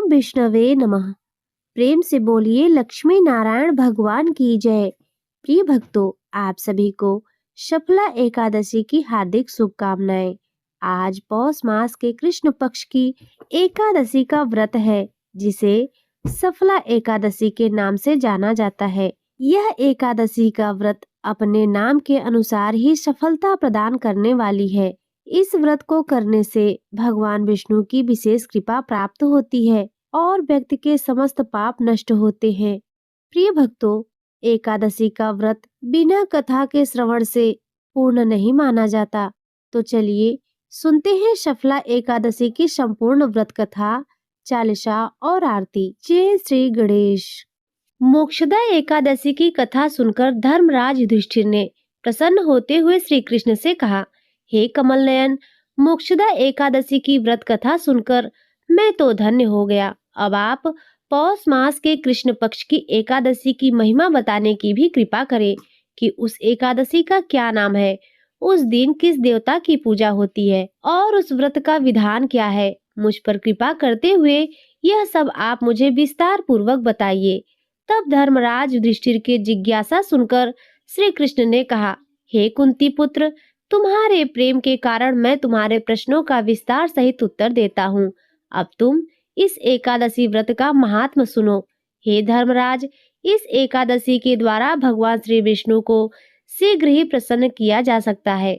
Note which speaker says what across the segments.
Speaker 1: ओम विष्णवे नमः। प्रेम से बोलिए लक्ष्मी नारायण भगवान की जय। प्रिय भक्तों, आप सभी को शफला एकादशी की हार्दिक शुभकामनाएं। आज पौष मास के कृष्ण पक्ष की एकादशी का व्रत है, जिसे सफला एकादशी के नाम से जाना जाता है। यह एकादशी का व्रत अपने नाम के अनुसार ही सफलता प्रदान करने वाली है। इस व्रत को करने से भगवान विष्णु की विशेष कृपा प्राप्त होती है और व्यक्ति के समस्त पाप नष्ट होते हैं। प्रिय भक्तों, एकादशी का व्रत बिना कथा के श्रवण से पूर्ण नहीं माना जाता। तो चलिए सुनते हैं सफला एकादशी की संपूर्ण व्रत कथा, चालीसा और आरती। जय श्री गणेश। मोक्षदा एकादशी की कथा सुनकर धर्मराज युधिष्ठिर ने प्रसन्न होते हुए श्री कृष्ण से कहा, हे कमल नयन, मोक्षदा एकादशी की व्रत कथा सुनकर मैं तो धन्य हो गया। अब आप पौष मास के कृष्ण पक्ष की एकादशी की महिमा बताने की भी कृपा करें कि उस एकादशी का क्या नाम है, उस दिन किस देवता की पूजा होती है और उस व्रत का विधान क्या है। मुझ पर कृपा करते हुए यह सब आप मुझे विस्तार पूर्वक बताइए। तब धर्मराज युधिष्ठिर के जिज्ञासा सुनकर श्री कृष्ण ने कहा, हे कुंती पुत्र, तुम्हारे प्रेम के कारण मैं तुम्हारे प्रश्नों का विस्तार सहित उत्तर देता हूँ। अब तुम इस एकादशी व्रत का महात्म सुनो। हे धर्मराज, इस एकादशी के द्वारा भगवान श्री विष्णु को शीघ्र ही प्रसन्न किया जा सकता है।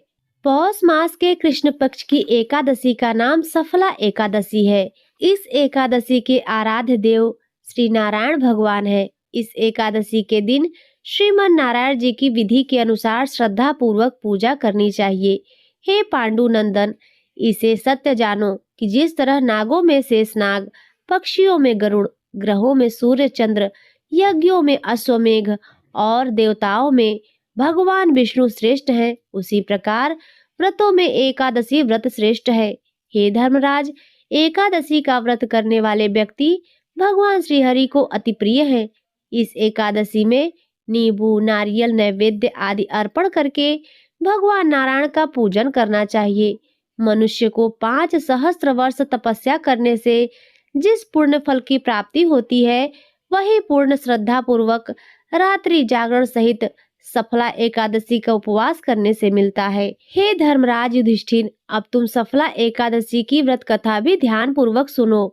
Speaker 1: पौष मास के कृष्ण पक्ष की एकादशी का नाम सफला एकादशी है। इस एकादशी के आराध्य देव श्री नारायण भगवान है। इस एकादशी के दिन श्रीमन नारायण जी की विधि के अनुसार श्रद्धा पूर्वक पूजा करनी चाहिए। हे पांडु नंदन, इसे सत्य जानो कि जिस तरह नागों में शेषनाग, पक्षियों में गरुड़, ग्रहों में सूर्य चंद्र, यज्ञों में अश्वमेघ और देवताओं में भगवान विष्णु श्रेष्ठ हैं, उसी प्रकार व्रतों में एकादशी व्रत श्रेष्ठ है। हे धर्मराज, एकादशी का व्रत करने वाले व्यक्ति भगवान श्री हरि को अति प्रिय है। इस एकादशी में नींबू, नारियल, नैवेद्य आदि अर्पण करके भगवान नारायण का पूजन करना चाहिए। मनुष्य को 5 सहस्त्र वर्ष तपस्या करने से जिस पुण्य फल की प्राप्ति होती है, वही पूर्ण श्रद्धा पूर्वक रात्रि जागरण सहित सफला एकादशी का उपवास करने से मिलता है। हे धर्मराज युधिष्ठिर, अब तुम सफला एकादशी की व्रत कथा भी ध्यान पूर्वक सुनो।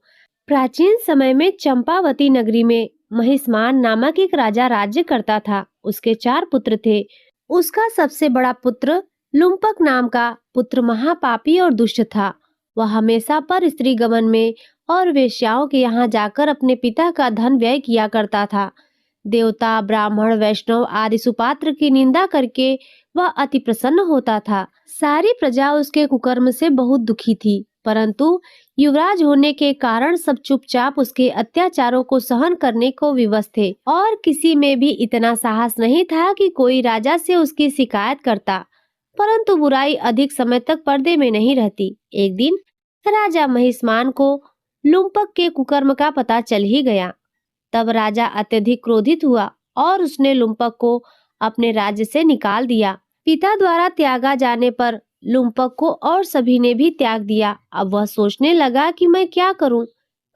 Speaker 1: प्राचीन समय में चंपावती नगरी में महिष्मान नामक एक राजा राज्य करता था। उसके 4 पुत्र थे। उसका सबसे बड़ा पुत्र लुम्पक नाम का पुत्र महापापी और दुष्ट था। वह हमेशा पर स्त्री गमन में और वेश्याओं के यहाँ जाकर अपने पिता का धन व्यय किया करता था। देवता, ब्राह्मण, वैष्णव आदि सुपात्र की निंदा करके वह अति प्रसन्न होता था। सारी प्रजा उसके कुकर्म से बहुत दुखी थी, परंतु युवराज होने के कारण सब चुपचाप उसके अत्याचारों को सहन करने को विवश थे और किसी में भी इतना साहस नहीं था कि कोई राजा से उसकी शिकायत करता। परंतु बुराई अधिक समय तक पर्दे में नहीं रहती। एक दिन राजा महिष्मान को लुम्पक के कुकर्म का पता चल ही गया। तब राजा अत्यधिक क्रोधित हुआ और उसने लुम्पक को अपने राज्य से निकाल दिया। पिता द्वारा त्यागा जाने पर लुम्पक को और सभी ने भी त्याग दिया। अब वह सोचने लगा कि मैं क्या करूं,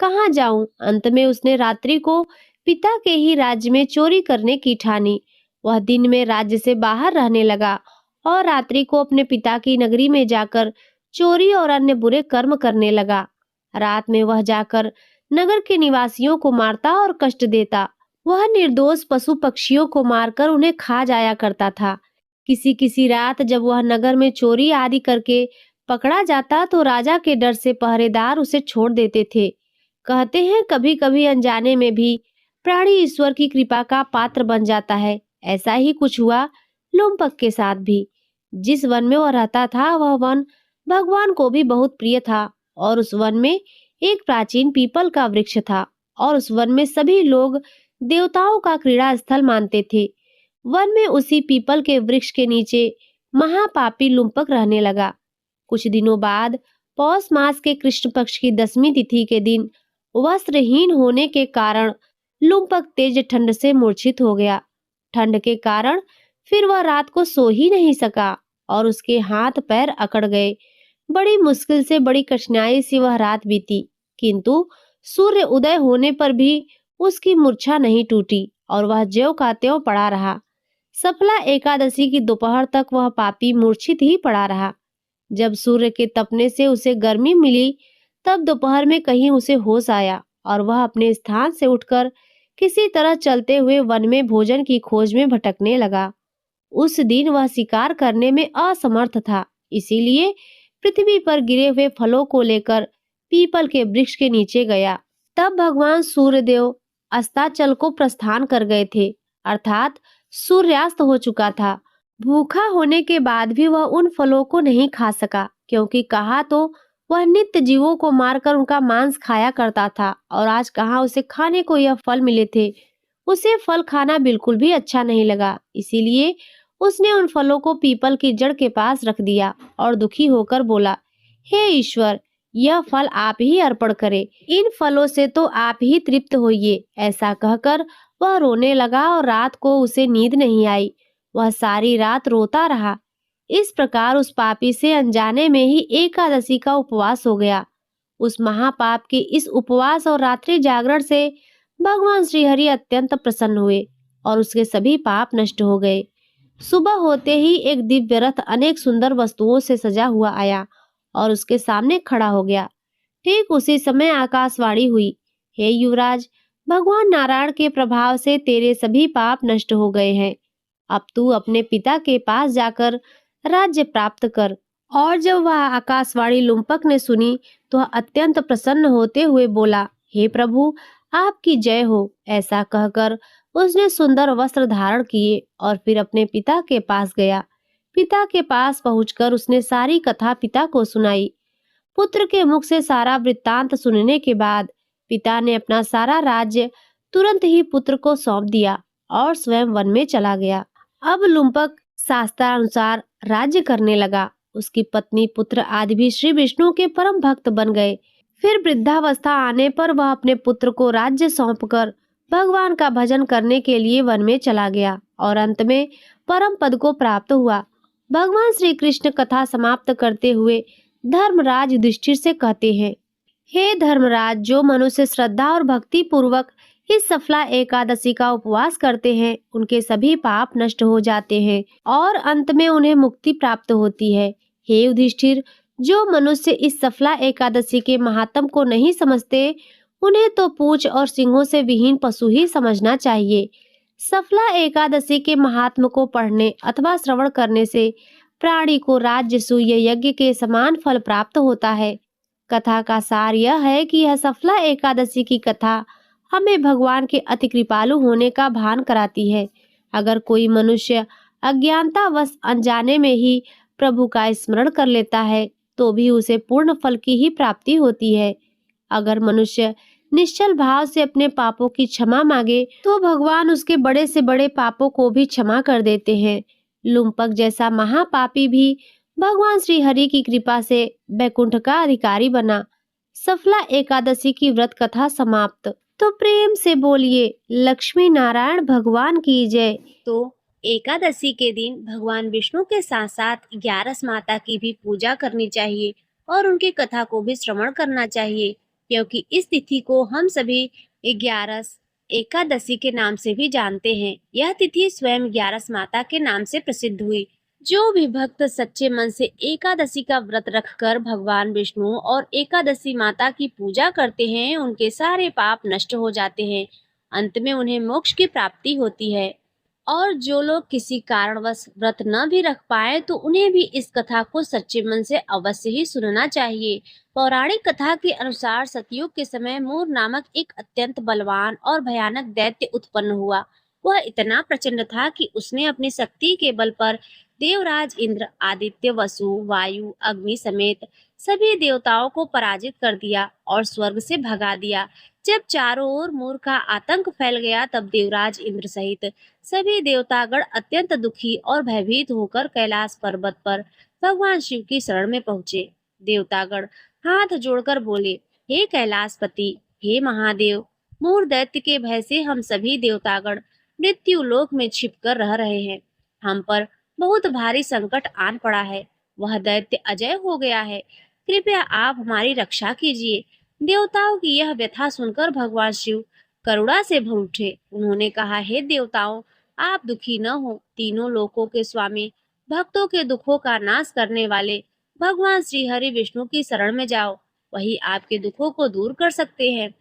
Speaker 1: कहां जाऊं। अंत में उसने रात्रि को पिता के ही राज्य में चोरी करने की ठानी। वह दिन में राज्य से बाहर रहने लगा और रात्रि को अपने पिता की नगरी में जाकर चोरी और अन्य बुरे कर्म करने लगा। रात में वह जाकर नगर के निवासियों को मारता और कष्ट देता। वह निर्दोष पशु पक्षियों को मारकर उन्हें खा जाया करता था। किसी किसी रात जब वह नगर में चोरी आदि करके पकड़ा जाता तो राजा के डर से पहरेदार उसे छोड़ देते थे। कहते हैं कभी कभी अनजाने में भी प्राणी ईश्वर की कृपा का पात्र बन जाता है। ऐसा ही कुछ हुआ लुम्पक के साथ भी। जिस वन में वह रहता था वह वन भगवान को भी बहुत प्रिय था और उस वन में एक प्राचीन पीपल का वृक्ष था और उस वन में सभी लोग देवताओं का क्रीड़ा स्थल मानते थे। वन में उसी पीपल के वृक्ष के नीचे महापापी लुम्पक रहने लगा। कुछ दिनों बाद पौष मास के कृष्ण पक्ष की 10वीं तिथि के दिन वस्त्रहीन होने के कारण लुम्पक तेज ठंड से मूर्छित हो गया। ठंड के कारण फिर वह रात को सो ही नहीं सका और उसके हाथ पैर अकड़ गए। बड़ी मुश्किल से, बड़ी कठिनाई से वह रात बीती, किंतु सूर्य उदय होने पर भी उसकी मूर्छा नहीं टूटी और वह ज्यों का त्यों पड़ा रहा। सफला एकादशी की दोपहर तक वह पापी मूर्छित ही पड़ा रहा। जब सूर्य के तपने से उसे गर्मी मिली, तब दोपहर में कहीं उसे होश आया और वह अपने स्थान से उठकर किसी तरह चलते हुए वन में भोजन की खोज में भटकने लगा। उस दिन वह शिकार करने में असमर्थ था, इसीलिए पृथ्वी पर गिरे हुए फलों को लेकर पीपल के वृक्ष के नीचे गया। तब भगवान सूर्यदेव अस्ताचल को प्रस्थान कर गए थे, अर्थात सूर्यास्त हो चुका था। भूखा होने के बाद भी वह उन फलों को नहीं खा सका, क्योंकि कहा तो वह नित्य जीवों को मारकर उनका मांस खाया करता था, और आज कहाँ उसे खाने को यह फल मिले थे। उसे फल खाना बिल्कुल भी अच्छा नहीं लगा, इसीलिए उसने उन फलों को पीपल की जड़ के पास रख दिया और दुखी होकर बोला, हे ईश्वर, यह फल आप ही अर्पण करें, इन फलों से तो आप ही तृप्त होइए। ऐसा कहकर वह रोने लगा और रात को उसे नींद नहीं आई। वह सारी रात रोता रहा। इस प्रकार उस पापी से अनजाने में ही एकादशी का उपवास हो गया। उस महापाप के इस उपवास और रात्रि जागरण से भगवान श्रीहरि अत्यंत प्रसन्न हुए और उसके सभी पाप नष्ट हो गए। सुबह होते ही एक दिव्य रथ अनेक सुंदर वस्तुओं से सजा हुआ आया और उसके सामने खड़ा हो गया। ठीक उसी समय आकाशवाणी हुई, हे युवराज, भगवान नारायण के प्रभाव से तेरे सभी पाप नष्ट हो गए हैं। अब तू अपने पिता के पास जाकर राज्य प्राप्त कर। और जब वह आकाशवाणी लुम्पक ने सुनी तो वह अत्यंत प्रसन्न होते हुए बोला, हे प्रभु, आपकी जय हो। ऐसा कहकर उसने सुंदर वस्त्र धारण किए और फिर अपने पिता के पास गया। पिता के पास पहुंचकर उसने सारी कथा पिता को सुनाई। पुत्र के मुख से सारा वृत्तांत सुनने के बाद पिता ने अपना सारा राज्य तुरंत ही पुत्र को सौंप दिया और स्वयं वन में चला गया। अब लुम्पक शास्त्रानुसार राज्य करने लगा। उसकी पत्नी, पुत्र आदि भी श्री विष्णु के परम भक्त बन गए। फिर वृद्धावस्था आने पर वह अपने पुत्र को राज्य सौंपकर भगवान का भजन करने के लिए वन में चला गया और अंत में परम पद को प्राप्त हुआ। भगवान श्री कृष्ण कथा समाप्त करते हुए धर्मराज युधिष्ठिर से कहते हैं, हे धर्मराज, जो मनुष्य श्रद्धा और भक्ति पूर्वक इस सफला एकादशी का उपवास करते हैं, उनके सभी पाप नष्ट हो जाते हैं और अंत में उन्हें मुक्ति प्राप्त होती है। हे युधिष्ठिर, जो मनुष्य इस सफला एकादशी के महात्म को नहीं समझते, उन्हें तो पूंछ और सिंगों से विहीन पशु ही समझना चाहिए। सफला एकादशी के महात्म को पढ़ने अथवा श्रवण करने से प्राणी को राजसूय यज्ञ के समान फल प्राप्त होता है। कथा का सार यह है कि यह सफला एकादशी की कथा हमें भगवान के अति कृपालु होने का भान कराती है। अगर कोई मनुष्य अज्ञानतावश अनजाने में ही प्रभु का स्मरण कर लेता है, तो भी उसे पूर्ण फल की ही प्राप्ति होती है। अगर मनुष्य निश्चल भाव से अपने पापों की क्षमा मांगे, तो भगवान उसके बड़े से बड़े पापों को भी क्षमा कर देते हैं। लुम्पक जैसा महापापी भी भगवान श्री हरि की कृपा से बैकुंठ का अधिकारी बना। सफला एकादशी की व्रत कथा समाप्त। तो प्रेम से बोलिए, लक्ष्मी नारायण भगवान की जय।
Speaker 2: तो एकादशी के दिन भगवान विष्णु के साथ साथ 11 माता की भी पूजा करनी चाहिए और उनकी कथा को भी श्रवण करना चाहिए, क्योंकि इस तिथि को हम सभी 11 एकादशी के नाम से भी जानते हैं। यह तिथि स्वयं 11 माता के नाम से प्रसिद्ध हुई। जो भी भक्त सच्चे मन से एकादशी का व्रत रखकर भगवान विष्णु और एकादशी माता की पूजा करते हैं, उनके सारे पाप नष्ट हो जाते हैं। अंत में उन्हें मोक्ष की प्राप्ति होती है। और जो लोग किसी कारणवश व्रत न भी रख पाए, तो उन्हें भी इस कथा को सच्चे मन से अवश्य ही सुनना चाहिए। पौराणिक कथा के अनुसार सतयुग के समय मूर नामक एक अत्यंत बलवान और भयानक दैत्य उत्पन्न हुआ। वह इतना प्रचंड था कि उसने अपनी शक्ति के बल पर देवराज इंद्र, आदित्य, वसु, वायु, अग्नि समेत सभी देवताओं को पराजित कर दिया और स्वर्ग से भगा दिया। जब चारों ओर मूर का आतंक फैल गया, तब देवराज इंद्र सहित सभी देवतागण अत्यंत दुखी और भयभीत होकर कैलाश पर्वत पर भगवान शिव की शरण में पहुंचे। देवतागण हाथ जोड़कर बोले, हे कैलाशपति, हे महादेव, मूर दैत्य के भय से हम सभी देवतागण मृत्यु लोक में छिपकर रह रहे हैं। हम पर बहुत भारी संकट आन पड़ा है। वह दैत्य अजय हो गया है। कृपया आप हमारी रक्षा कीजिए। देवताओं की यह व्यथा सुनकर भगवान शिव करुणा से भर उठे। उन्होंने कहा, हे देवताओं, आप दुखी न हो। तीनों लोकों के स्वामी, भक्तों के दुखों का नाश करने वाले भगवान श्री हरि विष्णु की शरण में जाओ, वही आपके दुखों को दूर कर सकते हैं।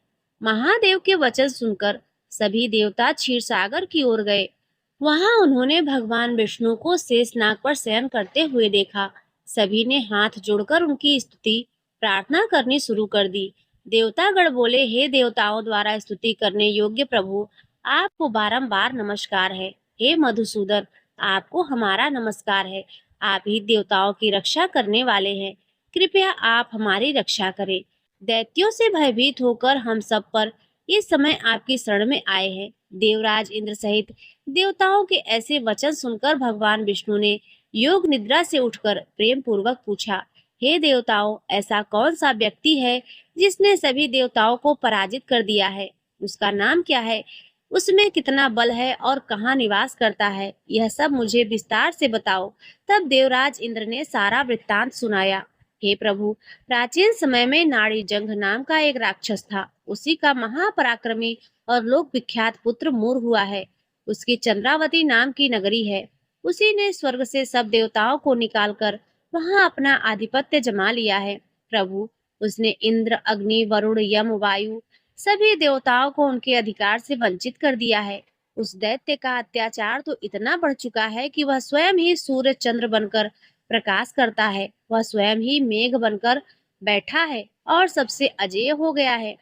Speaker 2: महादेव के वचन सुनकर सभी देवता क्षीर सागर की ओर गए। वहां उन्होंने भगवान विष्णु को शेषनाग पर शयन करते हुए देखा। सभी ने हाथ जोड़कर उनकी स्तुति प्रार्थना करनी शुरू कर दी। देवतागण बोले, हे देवताओं द्वारा स्तुति करने योग्य प्रभु, आपको बारंबार नमस्कार है। हे मधुसूदन, आपको हमारा नमस्कार है। आप ही देवताओं की रक्षा करने वाले हैं। कृपया आप हमारी रक्षा करें। दैत्यों से भयभीत होकर हम सब पर इस समय आपकी शरण में आए हैं। देवराज इंद्र सहित देवताओं के ऐसे वचन सुनकर भगवान विष्णु ने योग निद्रा से उठकर प्रेम पूर्वक पूछा, हे देवताओं, ऐसा कौन सा व्यक्ति है जिसने सभी देवताओं को पराजित कर दिया है? उसका नाम क्या है? उसमें कितना बल है और कहाँ निवास करता है? यह सब मुझे विस्तार से बताओ। तब देवराज इंद्र ने सारा वृत्तांत सुनाया। हे प्रभु, प्राचीन समय में नाड़ी जंघ नाम का एक राक्षस था। उसी का महापराक्रमी और लोक विख्यात पुत्र मूर हुआ है। उसकी चंद्रावती नाम की नगरी है। उसी ने स्वर्ग से सब देवताओं को निकालकर वहां अपना आधिपत्य जमा लिया है। प्रभु, उसने इंद्र, अग्नि, वरुण, यम, वायु सभी देवताओं को उनके अधिकार से वंचित कर दिया है। उस दैत्य का अत्याचार तो इतना बढ़ चुका है कि वह स्वयं ही सूर्य चंद्र बनकर प्रकाश करता है। वह स्वयं ही मेघ बनकर बैठा है और सबसे अजेय हो गया है।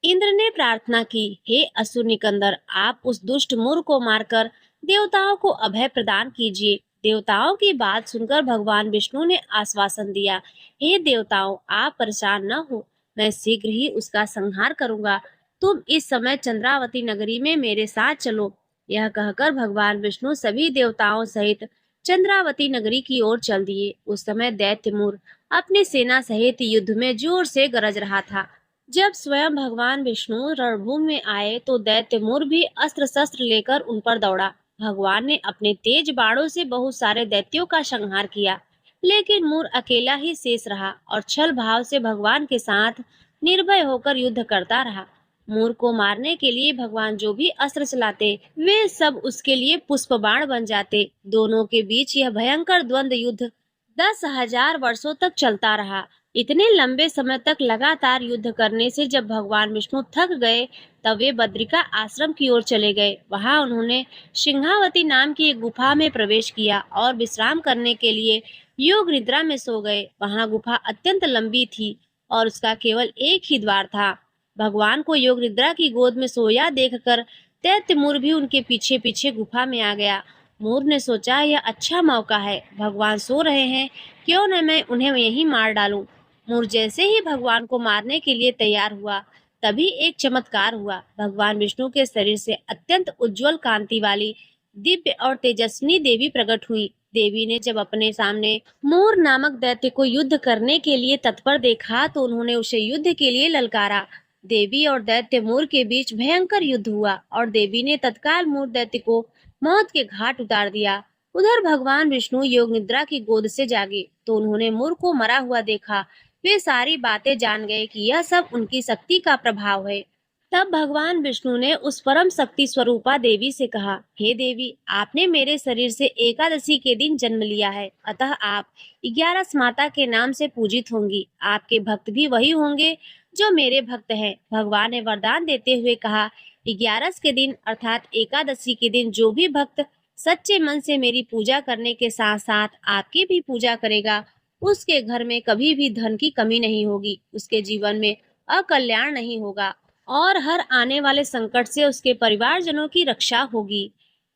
Speaker 2: इंद्र ने प्रार्थना की, हे असुर निकंदर, आप उस दुष्ट मूर को मारकर देवताओं को अभय प्रदान कीजिए। देवताओं की बात सुनकर भगवान विष्णु ने आश्वासन दिया, हे देवताओं, आप परेशान न हो, मैं शीघ्र ही उसका संहार करूंगा। तुम इस समय चंद्रावती नगरी में मेरे साथ चलो। यह कहकर भगवान विष्णु सभी देवताओं सहित चंद्रावती नगरी की ओर चल दिए। उस समय दैत्य मूर अपनी सेना सहित युद्ध में जोर से गरज रहा था। जब स्वयं भगवान विष्णु रणभूमि में आए तो दैत्य मूर भी अस्त्र शस्त्र लेकर उन पर दौड़ा। भगवान ने अपने तेज बाणों से बहुत सारे दैत्यों का संहार किया, लेकिन मूर अकेला ही शेष रहा और छल भाव से भगवान के साथ निर्भय होकर युद्ध करता रहा। मूर को मारने के लिए भगवान जो भी अस्त्र चलाते, वे सब उसके लिए पुष्प बाण बन जाते। दोनों के बीच यह भयंकर द्वंद्व युद्ध 10,000 वर्षों तक चलता रहा। इतने लंबे समय तक लगातार युद्ध करने से जब भगवान विष्णु थक गए, तब वे बद्रिका आश्रम की ओर चले गए। वहां उन्होंने सिंहावती नाम की एक गुफा में प्रवेश किया और विश्राम करने के लिए योग निद्रा में सो गए। वहां गुफा अत्यंत लंबी थी और उसका केवल एक ही द्वार था। भगवान को योग निद्रा की गोद में सोया देखकर दैत्य मूर भी उनके पीछे पीछे गुफा में आ गया। मूर ने सोचा, यह अच्छा मौका है, भगवान सो रहे हैं, क्यों न मैं उन्हें यहीं मार डालूं। मूर जैसे ही भगवान को मारने के लिए तैयार हुआ, तभी एक चमत्कार हुआ। भगवान विष्णु के शरीर से अत्यंत उज्जवल कांति वाली दिव्य और तेजस्विनी देवी प्रकट हुई। देवी ने जब अपने सामने मूर नामक दैत्य को युद्ध करने के लिए तत्पर देखा तो उन्होंने उसे युद्ध के लिए ललकारा। देवी और दैत्य मूर के बीच भयंकर युद्ध हुआ और देवी ने तत्काल मूर दैत्य को मौत के घाट उतार दिया। उधर भगवान विष्णु योग निद्रा की गोद से जागे तो उन्होंने मूर को मरा हुआ देखा। वे सारी बातें जान गए कि यह सब उनकी शक्ति का प्रभाव है। तब भगवान विष्णु ने उस परम शक्ति स्वरूपा देवी से कहा, हे देवी, आपने मेरे शरीर से एकादशी के दिन जन्म लिया है, अतः आप 11 माता के नाम से पूजित होंगी। आपके भक्त भी वही होंगे जो मेरे भक्त हैं। भगवान ने वरदान देते हुए कहा, 11 के दिन अर्थात एकादशी के दिन जो भी भक्त सच्चे मन से मेरी पूजा करने के साथ साथ आपकी भी पूजा करेगा, उसके घर में कभी भी धन की कमी नहीं होगी, उसके जीवन में अकल्याण नहीं होगा और हर आने वाले संकट से उसके परिवारजनों की रक्षा होगी।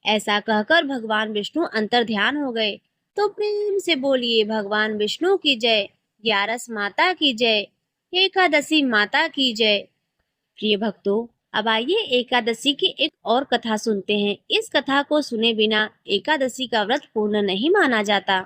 Speaker 2: ऐसा कहकर भगवान विष्णु अंतर ध्यान हो गए। तो प्रेम से बोलिए भगवान विष्णु की जय, 11 माता की जय, एकादशी माता की जय। प्रिय भक्तों, अब आइए एकादशी की एक और कथा सुनते हैं। इस कथा को सुने बिना एकादशी का व्रत पूर्ण नहीं माना जाता।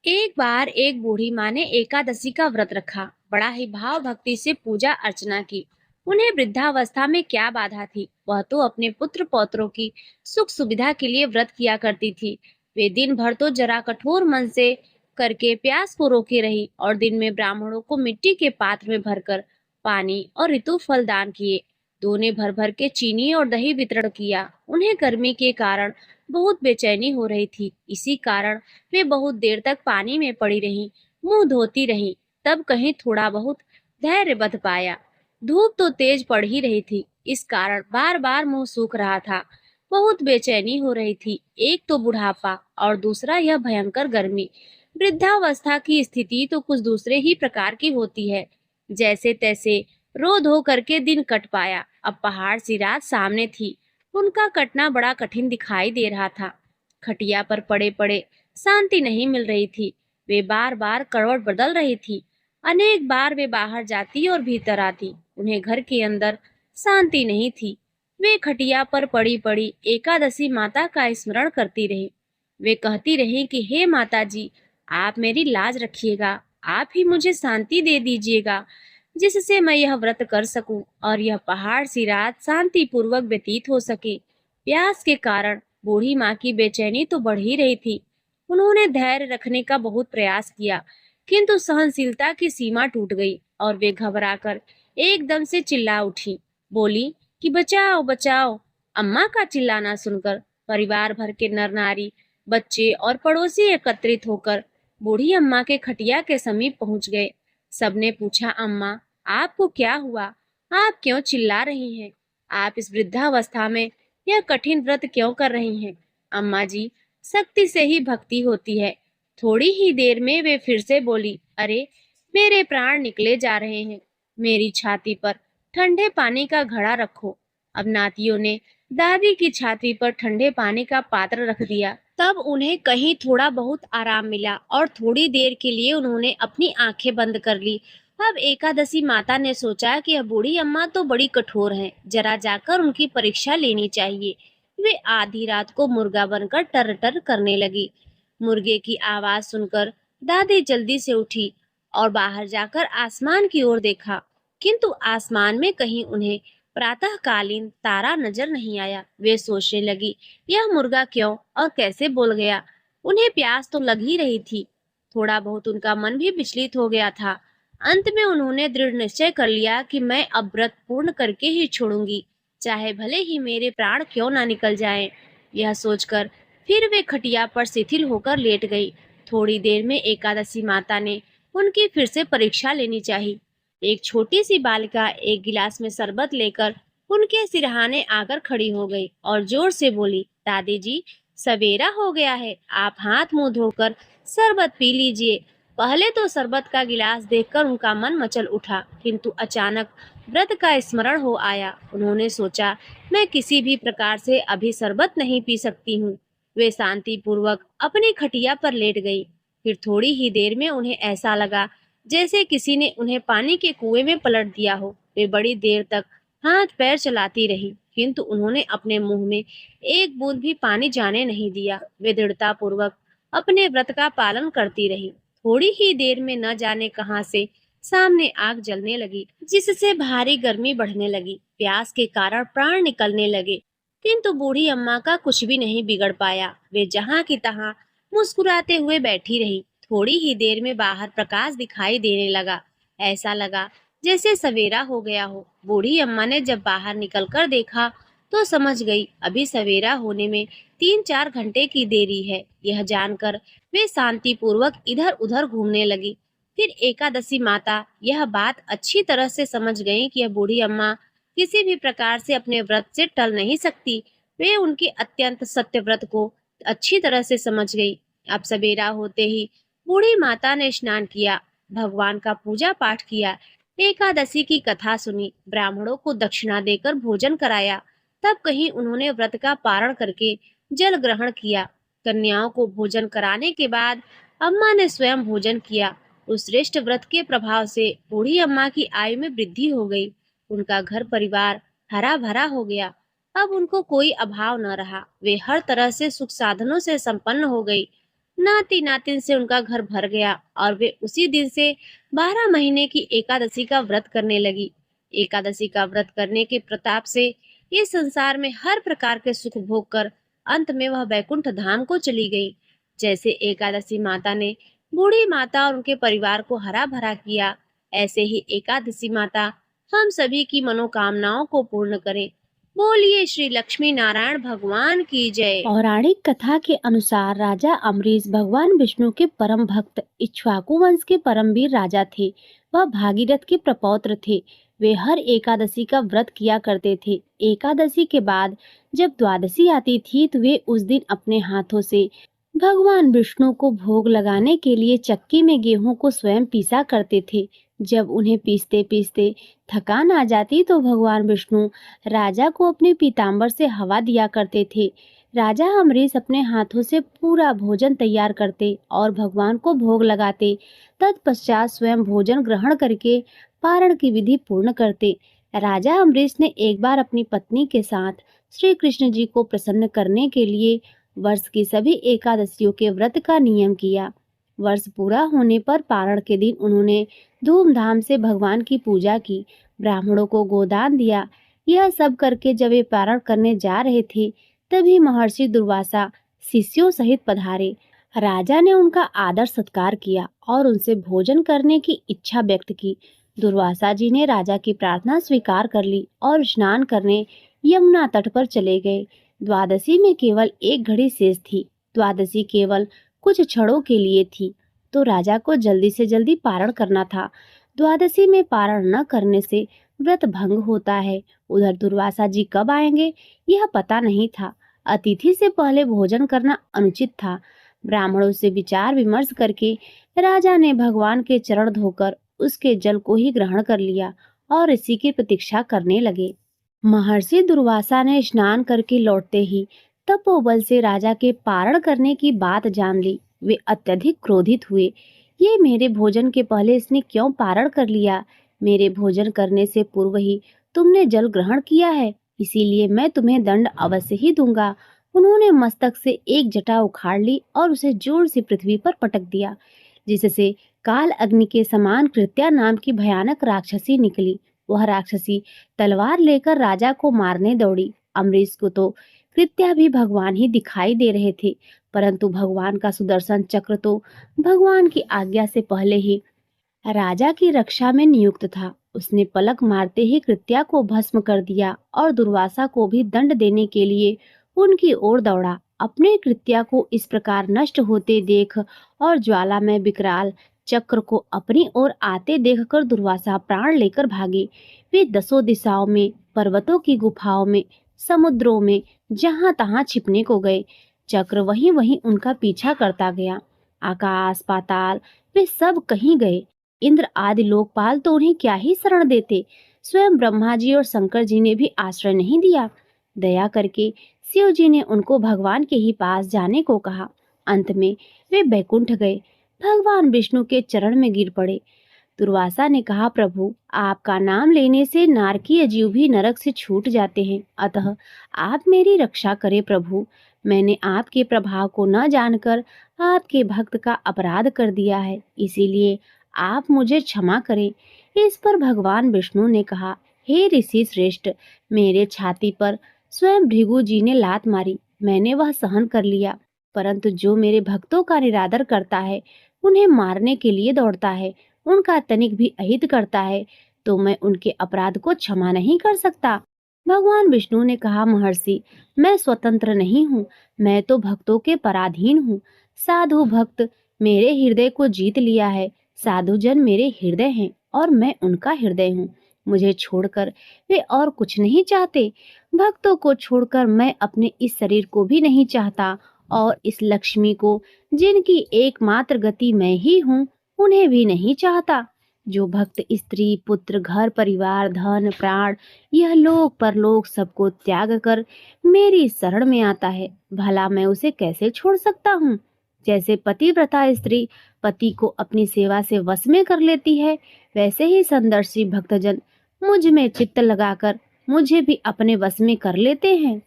Speaker 2: एक बार एक बूढ़ी माँ ने एकादशी का व्रत रखा। बड़ा ही भाव भक्ति से पूजा अर्चना की। उन्हें वृद्धावस्था में क्या बाधा थी, वह तो अपने पुत्र पौत्रों की सुख सुविधा के लिए व्रत किया करती थी। वे दिन भर तो जरा कठोर मन से करके प्यास को रोके रही और दिन में ब्राह्मणों को मिट्टी के पात्र में भरकर पानी और ऋतु फल दान किए। दोने भर भर के चीनी और दही वितरण किया। उन्हें गर्मी के कारण बहुत बेचैनी हो रही थी, इसी कारण वे बहुत देर तक पानी में पड़ी रहीं, मुंह धोती रहीं। तब कहीं थोड़ा बहुत धैर्य बंध पाया। धूप तो तेज पड़ ही रही थी, इस कारण बार बार मुंह सूख रहा था। बहुत बेचैनी हो रही थी, एक तो बुढ़ापा और दूसरा यह भयंकर गर्मी। वृद्धावस्था की स्थिति तो कुछ दूसरे ही प्रकार की होती है। जैसे तैसे रो धो करके दिन कट पाया। अब पहाड़ सी रात सामने थी। उनका कटना बड़ा कठिन दिखाई दे रहा था। खटिया पर पड़े पड़े शांति नहीं मिल रही थी। वे बार बार करवट बदल रही थी। अनेक बार वे बाहर जाती और भीतर आती। उन्हें घर के अंदर शांति नहीं थी। वे खटिया पर पड़ी पड़ी एकादशी माता का स्मरण करती रही। वे कहती रही कि हे माता जी, आप मेरी लाज रखिएगा, आप ही मुझे शांति दे दीजिएगा, जिससे मैं यह व्रत कर सकूं और यह पहाड़ सी रात शांति पूर्वक व्यतीत हो सके। प्यास के कारण बूढ़ी माँ की बेचैनी तो बढ़ ही रही थी। उन्होंने धैर्य रखने का बहुत प्रयास किया, किंतु सहनशीलता की सीमा टूट गई और वे घबराकर एकदम से चिल्ला उठी। बोली कि बचाओ बचाओ। अम्मा का चिल्लाना सुनकर परिवार भर के नर नारी, बच्चे और पड़ोसी एकत्रित होकर बूढ़ी अम्मा के खटिया के समीप पहुंच गए। सबने पूछा, अम्मा आपको क्या हुआ? आप क्यों चिल्ला रही हैं? आप इस वृद्धावस्था में यह कठिन व्रत क्यों कर रही हैं? अम्मा जी, शक्ति से ही भक्ति होती है। थोड़ी ही देर में वे फिर से बोली, अरे मेरे प्राण निकले जा रहे हैं। मेरी छाती पर ठंडे पानी का घड़ा रखो। अब नातियों ने दादी की छाती पर ठंडे पानी का पात्र रख दिया। तब उन्हें कहीं थोड़ा बहुत आराम मिला और थोड़ी देर के लिए उन्होंने अपनी आंखें बंद कर ली। अब एकादशी माता ने सोचा कि यह बूढ़ी अम्मा तो बड़ी कठोर हैं, जरा जाकर उनकी परीक्षा लेनी चाहिए। वे आधी रात को मुर्गा बनकर टर टर करने लगी। मुर्गे की आवाज सुनकर दादी जल्दी से उठी और बाहर जाकर आसमान की ओर देखा, किंतु आसमान में कहीं उन्हें प्रातःकालीन तारा नजर नहीं आया। वे सोचने लगी, यह मुर्गा क्यों और कैसे बोल गया? उन्हें प्यास तो लग ही रही थी। थोड़ा बहुत उनका मन भी विचलित हो गया था। अंत में उन्होंने दृढ़ निश्चय कर लिया कि मैं अब व्रत पूर्ण करके ही छोड़ूंगी, चाहे भले ही मेरे प्राण क्यों ना निकल जाएं। यह सोचकर फिर वे खटिया पर शिथिल होकर लेट गई। थोड़ी देर में एकादशी माता ने उनकी फिर से परीक्षा लेनी चाहिए। एक छोटी सी बालिका एक गिलास में शरबत लेकर उनके सिरहाने आकर खड़ी हो गई और जोर से बोली, दादी जी, सवेरा हो गया है, आप हाथ मुंह धोकर शरबत पी लीजिए। पहले तो शरबत का गिलास देखकर उनका मन मचल उठा, किंतु अचानक व्रत का स्मरण हो आया। उन्होंने सोचा, मैं किसी भी प्रकार से अभी शरबत नहीं पी सकती हूँ। वे शांति पूर्वक अपनी खटिया पर लेट गई। फिर थोड़ी ही देर में उन्हें ऐसा लगा जैसे किसी ने उन्हें पानी के कुएं में पलट दिया हो। वे बड़ी देर तक हाथ पैर चलाती रही, किंतु उन्होंने अपने मुंह में एक बूंद भी पानी जाने नहीं दिया। वे दृढ़ता पूर्वक अपने व्रत का पालन करती रही। थोड़ी ही देर में न जाने कहां से सामने आग जलने लगी, जिससे भारी गर्मी बढ़ने लगी। प्यास के कारण प्राण निकलने लगे, किंतु बूढ़ी अम्मा का कुछ भी नहीं बिगड़ पाया। वे जहां की तहां मुस्कुराते हुए बैठी रही। थोड़ी ही देर में बाहर प्रकाश दिखाई देने लगा। ऐसा लगा जैसे सवेरा हो गया हो। बूढ़ी अम्मा ने जब बाहर निकलकर देखा तो समझ गई अभी सवेरा होने में 3-4 घंटे की देरी है। यह जानकर वे शांति पूर्वक इधर उधर घूमने लगी। फिर एकादशी माता यह बात अच्छी तरह से समझ गई कि यह बूढ़ी अम्मा किसी भी प्रकार से अपने व्रत से टल नहीं सकती। वे उनके अत्यंत सत्य व्रत को अच्छी तरह से समझ गई। अब सवेरा होते ही बूढ़ी माता ने स्नान किया, भगवान का पूजा पाठ किया, एकादशी की कथा सुनी, ब्राह्मणों को दक्षिणा देकर भोजन कराया। तब कहीं उन्होंने व्रत का पारण करके जल ग्रहण किया। कन्याओं को भोजन कराने के बाद अम्मा ने स्वयं भोजन किया। उस श्रेष्ठ व्रत के प्रभाव से बूढ़ी अम्मा की आयु में वृद्धि हो गई। उनका घर परिवार हरा भरा हो गया। अब उनको कोई अभाव न रहा। वे हर तरह से सुख साधनों से संपन्न हो गई। नाती नातिन से उनका घर भर गया और वे उसी दिन से 12 महीने की एकादशी का व्रत करने लगी। एकादशी का व्रत करने के प्रताप से इस संसार में हर प्रकार के सुख भोग कर अंत में वह बैकुंठ धाम को चली गई। जैसे एकादशी माता ने बूढ़ी माता और उनके परिवार को हरा भरा किया, ऐसे ही एकादशी माता हम सभी की मनोकामनाओं को पूर्ण करे। बोलिए श्री लक्ष्मी नारायण भगवान की जय।
Speaker 1: पौराणिक कथा के अनुसार राजा अम्बरीश भगवान विष्णु के परम भक्त इक्ष्वाकु वंश के परमवीर राजा थे। वह भागीरथ के प्रपौत्र थे। वे हर एकादशी का व्रत किया करते थे। एकादशी के बाद जब द्वादशी आती थी तो वे उस दिन अपने हाथों से भगवान विष्णु को भोग लगाने के लिए चक्की में गेहूं को स्वयं पीसा करते थे। जब उन्हें पीसते पीसते थकान आ जाती तो भगवान विष्णु राजा को अपने पीताम्बर से हवा दिया करते थे। राजा अम्बरीश अपने हाथों से पूरा भोजन तैयार करते और भगवान को भोग लगाते। तत्पश्चात स्वयं भोजन ग्रहण करके पारण की विधि पूर्ण करते। राजा अम्बरीश ने एक बार अपनी पत्नी के साथ श्री कृष्ण जी को प्रसन्न करने के लिए वर्ष की सभी एकादशियों के व्रत का नियम किया। वर्ष पूरा होने पर पारण के दिन उन्होंने धूमधाम से भगवान की पूजा की, ब्राह्मणों को गोदान दिया। यह सब करके जब वे पारण करने जा रहे थे तभी महर्षि दुर्वासा शिष्यों सहित पधारे। राजा ने उनका आदर सत्कार किया और उनसे भोजन करने की इच्छा व्यक्त की। दुर्वासा जी ने राजा की प्रार्थना स्वीकार कर ली और स्नान करने यमुना तट पर चले गए। द्वादशी में केवल एक घड़ी शेष थी। द्वादशी केवल कुछ क्षणों के लिए थी, तो राजा को जल्दी से जल्दी पारण करना था। द्वादशी में पारण न करने से व्रत भंग होता है। उधर दुर्वासा जी कब आएंगे यह पता नहीं था। अतिथि से पहले भोजन करना अनुचित था। ब्राह्मणों से विचार विमर्श करके राजा ने भगवान के चरण धोकर उसके जल को ही ग्रहण कर लिया और इसी की प्रतीक्षा करने लगे। महर्षि दुर्वासा ने स्नान करके लौटते ही तपोबल से राजा के पारण करने की बात जान ली। वे अत्यधिक क्रोधित हुए। ये मेरे भोजन के पहले इसने क्यों पारण कर लिया? मेरे भोजन करने से पूर्व ही तुमने जल ग्रहण किया है, इसीलिए मैं तुम्हें दंड अवश्य ही दूंगा। उन्होंने मस्तक से एक जटा उखाड़ ली और उसे जोर से पृथ्वी पर पटक दिया, जिससे काल अग्नि के समान कृत्या नाम की भयानक राक्षसी निकली। वह राक्षसी तलवार लेकर राजा को मारने दौड़ी। अम्बरीश को तो कृत्या भी भगवान ही दिखाई दे रहे थे, परंतु भगवान का सुदर्शन चक्र तो भगवान की आज्ञा से पहले ही राजा की रक्षा में नियुक्त था। उसने पलक मारते ही कृत्या को भस्म कर दिया और दुर्वासा को भी दंड देने के लिए उनकी ओर दौड़ा। अपने कृत्या को इस प्रकार नष्ट होते देख और ज्वाला में विकराल चक्र को अपनी ओर आते देखकर दुर्वासा प्राण लेकर भागे। वे दसों दिशाओं में, पर्वतों की गुफाओं में, समुद्रों में, जहां तहां छिपने को गए। चक्र वहीं वहीं उनका पीछा करता गया। आकाश पाताल वे सब कहीं गए। इंद्र आदि लोकपाल तो उन्हें क्या ही शरण देते। स्वयं ब्रह्मा जी और शंकर जी ने भी आश्रय नहीं दिया। दया करके शिव जी ने उनको भगवान के ही पास जाने को कहा। अंत में वे बैकुंठ गए। भगवान विष्णु के चरण में गिर पड़े। दुर्वासा ने कहा, प्रभु आपका नाम लेने से नारकीय जीव भी नरक से छूट जाते हैं, अतः आप मेरी रक्षा करें प्रभु। मैंने आपके प्रभाव को न जानकर आपके भक्त का अपराध कर दिया है, इसीलिए आप मुझे क्षमा करें। इस पर भगवान विष्णु ने कहा, हे ऋषि श्रेष्ठ, मेरे छाती पर स्वयं भृगु जी ने लात मारी, मैंने वह सहन कर लिया, परंतु जो मेरे भक्तों का निरादर करता है, उन्हें मारने के लिए दौड़ता है, उनका तनिक भी अहित करता है, तो मैं उनके अपराध को क्षमा नहीं कर सकता। भगवान विष्णु ने कहा, महर्षि, मैं स्वतंत्र नहीं हूँ, मैं तो भक्तों के पराधीन हूँ। साधु भक्त मेरे हृदय को जीत लिया है। साधु जन मेरे हृदय हैं और मैं उनका हृदय हूँ। मुझे छोड़कर वे और कुछ नहीं चाहते। भक्तों को छोड़कर मैं अपने इस शरीर को भी नहीं चाहता और इस लक्ष्मी को, जिनकी एकमात्र गति मैं ही हूँ, उन्हें भी नहीं चाहता। जो भक्त स्त्री पुत्र घर परिवार धन प्राण यह लोक परलोक सबको त्याग कर मेरी शरण में आता है, भला मैं उसे कैसे छोड़ सकता हूँ? जैसे पतिव्रता स्त्री पति को अपनी सेवा से वश में कर लेती है, वैसे ही संदर्शी भक्तजन मुझ में चित्त लगाकर मुझे भी अपने वश में कर लेते हैं।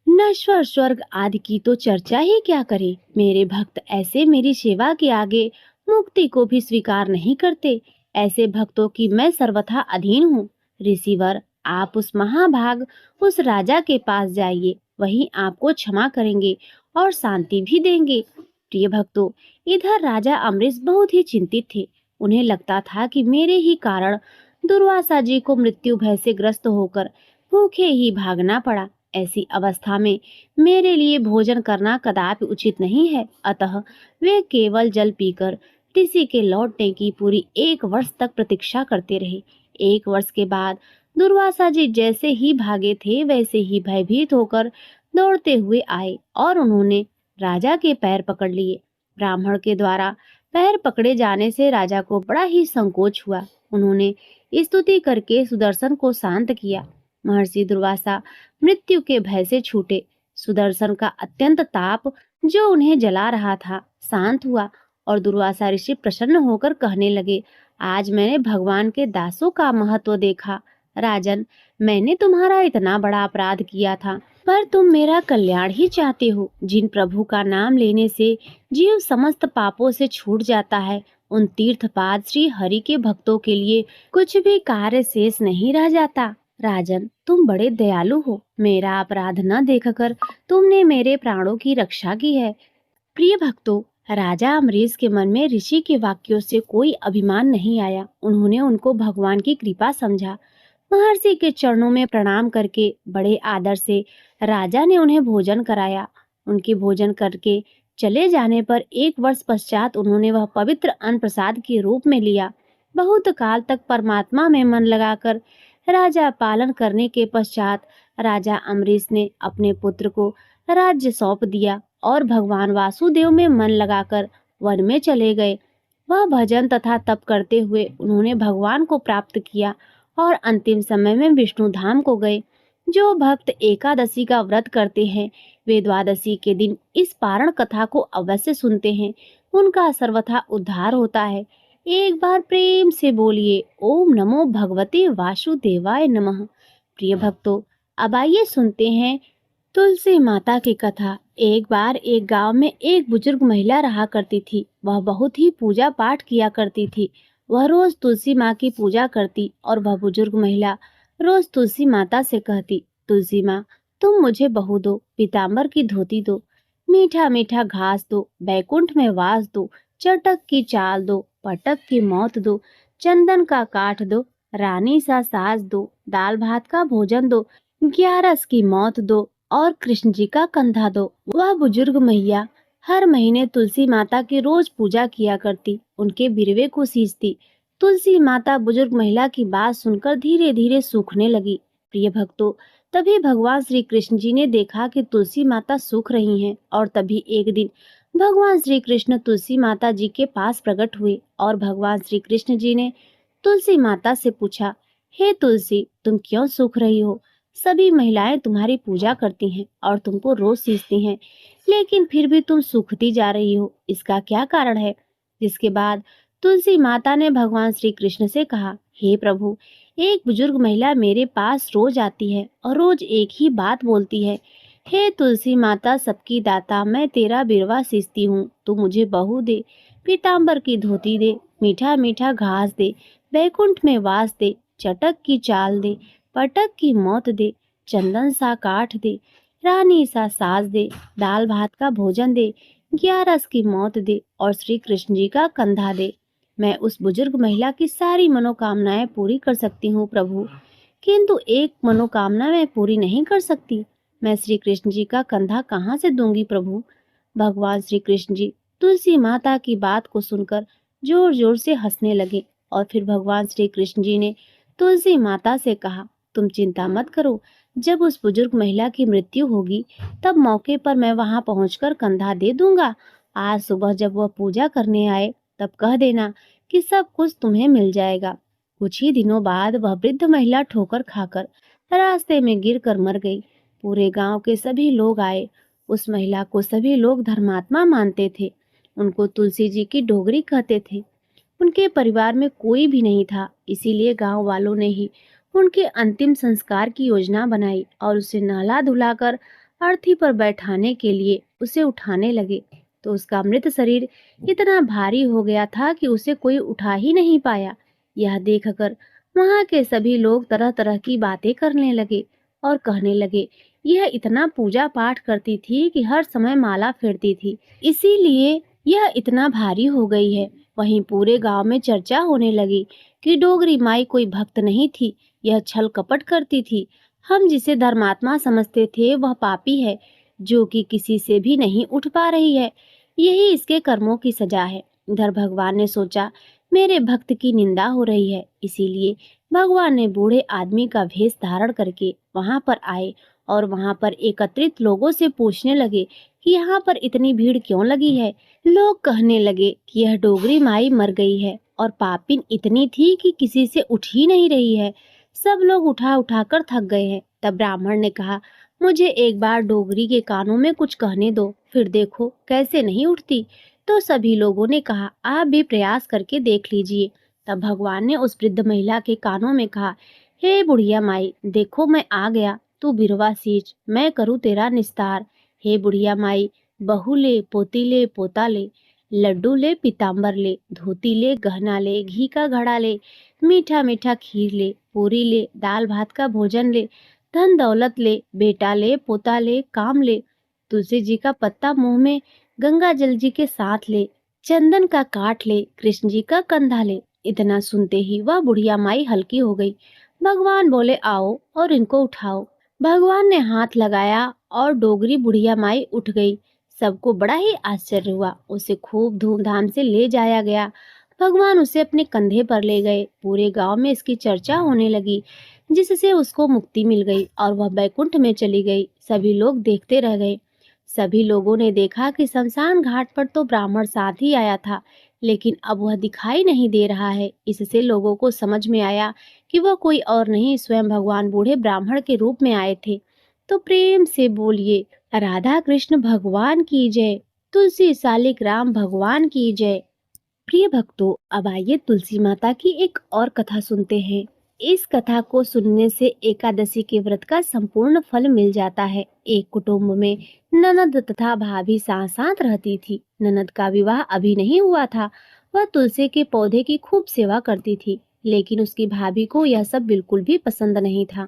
Speaker 1: नश्वर स्वर्ग आदि की तो चर्चा ही क्या करे। मेरे भक्त ऐसे मेरी सेवा के आगे मुक्ति को भी स्वीकार नहीं करते। ऐसे भक्तों की मैं सर्वथा अधीन हूँ। ऋषिवर, आप उस महाभाग उस राजा के पास जाइए, वही आपको क्षमा करेंगे और शांति भी देंगे। प्रिय भक्तों, इधर राजा अम्बरीश बहुत ही चिंतित थे। उन्हें लगता था कि मेरे ही कारण
Speaker 2: दुर्वासा जी को मृत्यु भय से ग्रस्त होकर भूखे ही भागना पड़ा। ऐसी अवस्था में मेरे लिए भोजन करना कदापि उचित नहीं है। अतः वे केवल जल पीकर ऋषि के लौटने की पूरी 1 वर्ष तक प्रतीक्षा करते रहे। 1 वर्ष के बाद दुर्वासा जी जैसे ही भागे थे वैसे ही भयभीत होकर दौड़ते हुए आए और उन्होंने राजा के पैर पकड़ लिए। ब्राह्मण के द्वारा पैर पकड़े जाने से राजा को बड़ा ही संकोच हुआ। उन्होंने स्तुति करके सुदर्शन को शांत किया। महर्षि दुर्वासा मृत्यु के भय से छूटे। सुदर्शन का अत्यंत ताप जो उन्हें जला रहा था शांत हुआ और दुर्वासा ऋषि प्रसन्न होकर कहने लगे, आज मैंने भगवान के दासों का महत्व देखा। राजन, मैंने तुम्हारा इतना बड़ा अपराध किया था, पर तुम मेरा कल्याण ही चाहते हो। जिन प्रभु का नाम लेने से जीव समस्त पापों से छूट जाता है, उन तीर्थपाद श्री हरि के भक्तों के लिए कुछ भी कार्य शेष नहीं रह जाता। राजन, तुम बड़े दयालु हो। मेरा अपराध न देखकर तुमने मेरे प्राणों की रक्षा की है। प्रिय भक्तों, राजा अम्बरीश के मन में ऋषि के वाक्यों से कोई अभिमान नहीं आया। उन्होंने उनको भगवान की कृपा समझा। महर्षि के चरणों में प्रणाम करके बड़े आदर से राजा ने उन्हें भोजन कराया। उनके भोजन करके चले जाने पर 1 वर्ष पश्चात उन्होंने वह पवित्र अन्न प्रसाद के रूप में लिया। बहुत काल तक परमात्मा में मन लगाकर राजा पालन करने के पश्चात राजा अम्बरीश ने अपने पुत्र को राज्य सौंप दिया और भगवान वासुदेव में मन लगाकर वन में चले गए। वह भजन तथा तप करते हुए उन्होंने भगवान को प्राप्त किया और अंतिम समय में विष्णु धाम को गए। जो भक्त एकादशी का व्रत करते हैं वे द्वादशी के दिन इस पारण कथा को अवश्य सुनते हैं। उनका सर्वथा उद्धार होता है। एक बार प्रेम से बोलिए, ओम नमो भगवते वासुदेवाय नमः। प्रिय भक्तों, अब आइए सुनते हैं तुलसी माता की कथा। एक बार एक गांव में एक बुजुर्ग महिला रहा करती थी। वह बहुत ही पूजा पाठ किया करती थी। वह रोज तुलसी माँ की पूजा करती और वह बुजुर्ग महिला रोज तुलसी माता से कहती, तुलसी माँ, तुम मुझे बहू दो, पीताम्बर की धोती दो, मीठा मीठा घास दो, बैकुंठ में वास दो, चटक की चाल दो, पटक की मौत दो, चंदन का काठ दो, रानी सा साज दो, दाल भात का भोजन दो, 11 की मौत दो और कृष्ण जी का कंधा दो। वह बुजुर्ग मैया हर महीने तुलसी माता की रोज पूजा किया करती, उनके बिरवे को सींचती। तुलसी माता बुजुर्ग महिला की बात सुनकर धीरे धीरे सूखने लगी। प्रिय भक्तों, तभी भगवान श्री कृष्ण जी ने देखा कि तुलसी माता सूख रही हैं और तभी एक दिन भगवान श्री कृष्ण तुलसी माता जी के पास प्रकट हुए और भगवान श्री कृष्ण जी ने तुलसी माता से पूछा, हे तुलसी, तुम क्यों सूख रही हो? सभी महिलाएं तुम्हारी पूजा करती हैं और तुमको रोज सींचती हैं, लेकिन फिर भी तुम सूखती जा रही हो, इसका क्या कारण है? जिसके बाद तुलसी माता ने भगवान श्री कृष्ण से कहा, हे प्रभु, एक बुजुर्ग महिला मेरे पास रोज आती है और रोज एक ही बात बोलती है, हे तुलसी माता सबकी दाता, मैं तेरा बिरवा सींचती हूँ, तू मुझे बहू दे, पीताम्बर की धोती दे, मीठा मीठा घास दे, बैकुंठ में वास दे, चटक की चाल दे, पटक की मौत दे, चंदन सा काठ दे, रानी सा साज दे, दाल भात का भोजन दे, 11 की मौत दे और श्री कृष्ण जी का कंधा दे। मैं उस बुजुर्ग महिला की सारी मनोकामनाएं पूरी कर सकती हूँ प्रभु, किंतु एक मनोकामना मैं पूरी नहीं कर सकती। मैं श्री कृष्ण जी का कंधा कहाँ से दूंगी प्रभु? भगवान श्री कृष्ण जी तुलसी माता की बात को सुनकर जोर जोर से हंसने लगे और फिर भगवान श्री कृष्ण जी ने तुलसी माता से कहा, तुम चिंता मत करो, जब उस बुजुर्ग महिला की मृत्यु होगी तब मौके पर मैं वहां पहुंचकर कंधा दे दूंगा। आज सुबह जब वह पूजा करने आए तब कह देना कि सब कुछ तुम्हें मिल जाएगा। कुछ ही दिनों बाद वह वृद्ध महिला ठोकर खाकर रास्ते में गिरकर मर गई। पूरे गांव के सभी लोग आए। उस महिला को सभी लोग धर्मात्मा मानते थे। उनको तुलसी जी की डोगरी कहते थे। उनके परिवार में कोई भी नहीं था, इसीलिए गांव वालों ने ही उनके अंतिम संस्कार की योजना बनाई और उसे नहला धुलाकर अर्थी पर बैठाने के लिए उसे उठाने लगे तो उसका मृत शरीर इतना भारी हो गया था कि उसे कोई उठा ही नहीं पाया। यह देखकर वहां के सभी लोग तरह तरह की बातें करने लगे और कहने लगे, यह इतना पूजा पाठ करती थी कि हर समय माला फेरती थी, इसीलिए यह इतना भारी हो गई है। वहीं पूरे गांव में चर्चा होने लगी कि डोगरी माई कोई भक्त नहीं थी, यह छल कपट करती थी। हम जिसे धर्मात्मा समझते थे वह पापी है, जो कि किसी से भी नहीं उठ पा रही है। यही इसके कर्मों की सजा है। इधर भगवान ने सोचा, मेरे भक्त की निंदा हो रही है, इसीलिए भगवान ने बूढ़े आदमी का भेष धारण करके वहां पर आए और वहां पर एकत्रित लोगों से पूछने लगे कि यहाँ पर इतनी भीड़ क्यों लगी है। लोग कहने लगे कि यह डोगरी माई मर गई है और पापिन इतनी थी कि किसी से उठ ही नहीं रही है। सब लोग उठा उठा कर थक गए हैं। तब ब्राह्मण ने कहा, मुझे एक बार डोगरी के कानों में कुछ कहने दो, फिर देखो कैसे नहीं उठती। तो सभी लोगों ने कहा, आप भी प्रयास करके देख लीजिए। तब भगवान ने उस वृद्ध महिला के कानों में कहा, हे बुढ़िया माई, देखो मैं आ गया, तू बिरवा सींच, मैं करूँ तेरा निस्तार। हे बुढ़िया माई, बहू ले, पोती ले, पोता ले, लड्डू ले, पीताम्बर ले, धोती ले, गहना ले, घी का घड़ा ले, मीठा मीठा खीर ले, पूरी ले, दाल भात का भोजन ले, धन दौलत ले, बेटा ले, पोता ले, काम ले, तुलसी जी का पत्ता मुंह में, गंगा जल जी के साथ ले, चंदन का काट ले, कृष्ण जी का कंधा ले। इतना सुनते ही वह बुढ़िया माई हल्की हो गई। भगवान बोले, आओ और इनको उठाओ। भगवान ने हाथ लगाया और डोगरी बुढ़िया माई उठ गई। सबको बड़ा ही आश्चर्य हुआ। उसे खूब धूमधाम से ले जाया गया। भगवान उसे अपने कंधे पर ले गए। पूरे गांव में इसकी चर्चा होने लगी, जिससे उसको मुक्ति मिल गई और वह बैकुंठ में चली गई। सभी लोग देखते रह गए। सभी लोगों ने देखा कि शमशान घाट पर तो ब्राह्मण साथ ही आया था, लेकिन अब वह दिखाई नहीं दे रहा है। इससे लोगों को समझ में आया कि वह कोई और नहीं, स्वयं भगवान बूढ़े ब्राह्मण के रूप में आए थे। तो प्रेम से बोलिए, राधा कृष्ण भगवान की जय, तुलसी सालिक राम भगवान की जय। प्रिय भक्तों, अब आइए तुलसी माता की एक और कथा सुनते हैं। इस कथा को सुनने से एकादशी के व्रत का संपूर्ण फल मिल जाता है। एक कुटुंब में ननद तथा भाभी साथ साथ रहती थी। ननद का विवाह अभी नहीं हुआ था। वह तुलसी के पौधे की खूब सेवा करती थी, लेकिन उसकी भाभी को यह सब बिल्कुल भी पसंद नहीं था।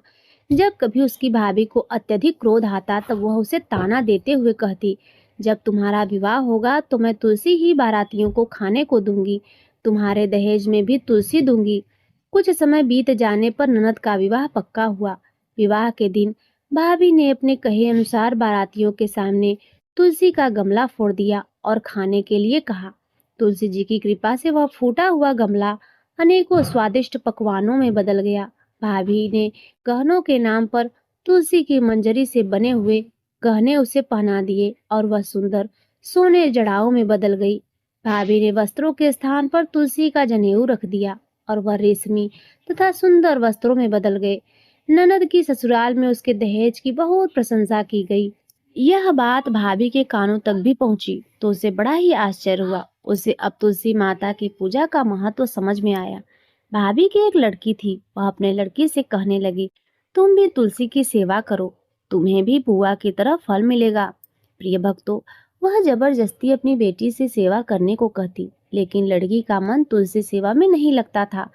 Speaker 2: जब कभी उसकी भाभी को अत्यधिक क्रोध आता तब वह उसे ताना देते हुए कहती, जब तुम्हारा विवाह होगा तो मैं तुलसी ही बारातियों को खाने को दूंगी, तुम्हारे दहेज में भी तुलसी दूंगी। कुछ समय बीत जाने पर ननद का विवाह पक्का हुआ। विवाह के दिन भाभी ने अपने कहे अनुसार बारातियों के सामने तुलसी का गमला फोड़ दिया और खाने के लिए कहा। तुलसी जी की कृपा से वह फूटा हुआ गमला अनेकों स्वादिष्ट पकवानों में बदल गया। भाभी ने गहनों के नाम पर तुलसी की मंजरी से बने हुए गहने उसे पहना दिए और वह सुंदर सोने जड़ाओं में बदल गई। भाभी ने वस्त्रों के स्थान पर तुलसी का जनेऊ रख दिया और वह रेशमी तथा सुंदर वस्त्रों में बदल गए। ननद की ससुराल में उसके दहेज की बहुत प्रशंसा की गई। यह बात भाभी के कानों तक भी पहुंची तो उसे बड़ा ही आश्चर्य हुआ। उसे अब तुलसी माता की पूजा का महत्व समझ में आया। भाभी की एक लड़की थी। वह अपने लड़की से कहने लगी, तुम भी तुलसी की सेवा करो, तुम्हें भी बुआ की तरह फल मिलेगा। प्रिय भक्तों, वह जबरदस्ती अपनी बेटी से सेवा करने को कहती, लेकिन लड़की का मन तुलसी सेवा में नहीं लगता था।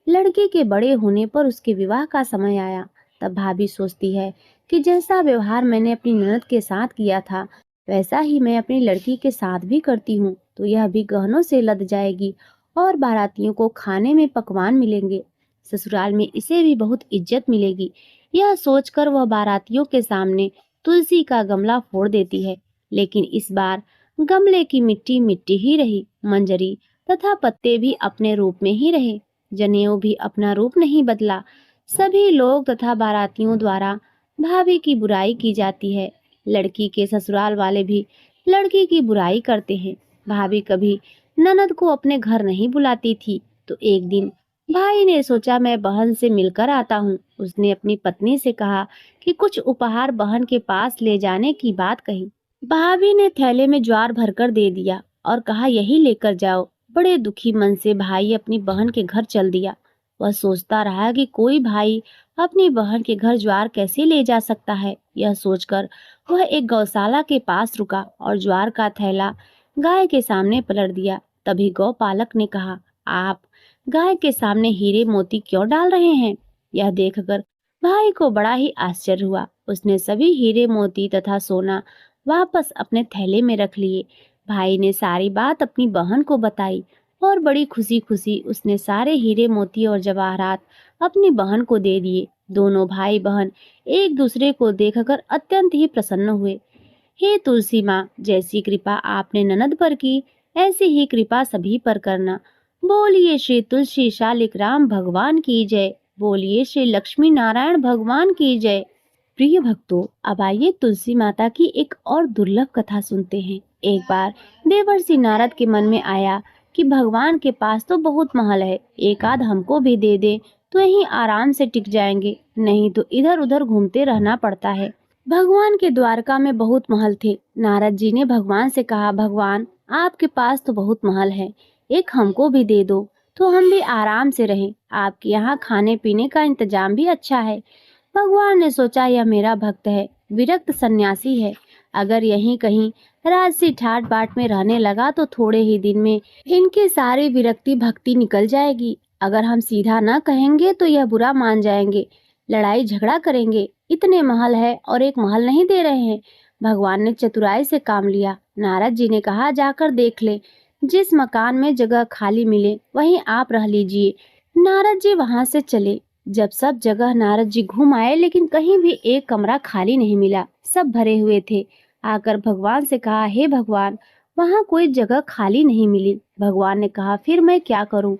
Speaker 2: लड़के के बड़े होने पर उसके विवाह का समय आया। तब भाभी सोचती है कि जैसा व्यवहार मैंने अपनी ननद के साथ किया था, वैसा ही मैं अपनी लड़की के साथ भी करती हूँ, तो यह भी गहनों से लद जाएगी और बारातियों को खाने में पकवान मिलेंगे। ससुराल में इसे भी बहुत इज्जत मिलेगी। यह सोचकर वह बारातियों के सामने तुलसी का गमला फोड़ देती है, लेकिन इस बार गमले की मिट्टी मिट्टी ही रही, मंजरी तथा पत्ते भी अपने रूप में ही रहे, जनेऊ भी अपना रूप नहीं बदला। सभी लोग तथा बारातियों द्वारा भाभी की बुराई की जाती है। लड़की के ससुराल वाले भी लड़की की बुराई करते हैं। भाभी कभी ननद को अपने घर नहीं बुलाती थी, तो एक दिन भाई ने सोचा मैं बहन से मिलकर आता हूँ। उसने अपनी पत्नी से कहा कि कुछ उपहार बहन के पास ले जाने की बात कही। भाभी ने थैले में ज्वार भरकर दे दिया और कहा, यही लेकर जाओ। बड़े दुखी मन से भाई अपनी बहन के घर चल दिया। वह सोचता रहा कि कोई भाई अपनी बहन के घर ज्वार कैसे ले जा सकता है। यह सोचकर वह एक गौशाला के पास रुका और ज्वार का थैला गाय के सामने पलट दिया। तभी गौपालक ने कहा, आप गाय के सामने हीरे मोती क्यों डाल रहे हैं? यह देखकर भाई को बड़ा ही आश्चर्य हुआ। उसने सभी हीरे मोती तथा सोना वापस अपने थैले में रख लिए। भाई ने सारी बात अपनी बहन को बताई।
Speaker 1: और बड़ी खुशी खुशी उसने सारे हीरे मोती और जवाहरात अपनी बहन को दे दिए। दोनों भाई बहन एक दूसरे को देखकर अत्यंत ही प्रसन्न हुए। हे तुलसी माँ, जैसी कृपा आपने ननद पर की, ऐसी ही कृपा सभी पर करना। बोलिए श्री तुलसी शालिक राम भगवान की जय। बोलिए श्री लक्ष्मी नारायण भगवान की जय। प्रिय भक्तों, अब आइए तुलसी माता की एक और दुर्लभ कथा सुनते हैं। एक बार देवर्षि नारद के मन में आया कि भगवान के पास तो बहुत महल है, एक आध हमको भी दे दे तो यहीं आराम से टिक जाएंगे, नहीं तो इधर उधर घूमते रहना पड़ता है। भगवान के द्वारका में बहुत महल थे। नारद जी ने भगवान से कहा, भगवान आपके पास तो बहुत महल है, एक हमको भी दे दो तो हम भी आराम से रहें। आपके यहाँ खाने पीने का इंतजाम भी अच्छा है। भगवान ने सोचा, यह मेरा भक्त है, विरक्त सन्यासी है, अगर यहीं कहीं राजसी ठाट बाट में रहने लगा तो थोड़े ही दिन में इनकी सारी विरक्ति भक्ति निकल जाएगी। अगर हम सीधा न कहेंगे तो यह बुरा मान जाएंगे, लड़ाई झगड़ा करेंगे। इतने महल है और एक महल नहीं दे रहे हैं। भगवान ने चतुराई से काम लिया। नारद जी ने कहा, जाकर देख ले, जिस मकान में जगह खाली मिले वहीं आप रह लीजिए। नारद जी वहां से चले। जब सब जगह नारद जी घूम आए लेकिन कहीं भी एक कमरा खाली नहीं मिला, सब भरे हुए थे। आकर भगवान से कहा, हे भगवान, वहां कोई जगह खाली नहीं मिली। भगवान ने कहा, फिर मैं क्या करूं,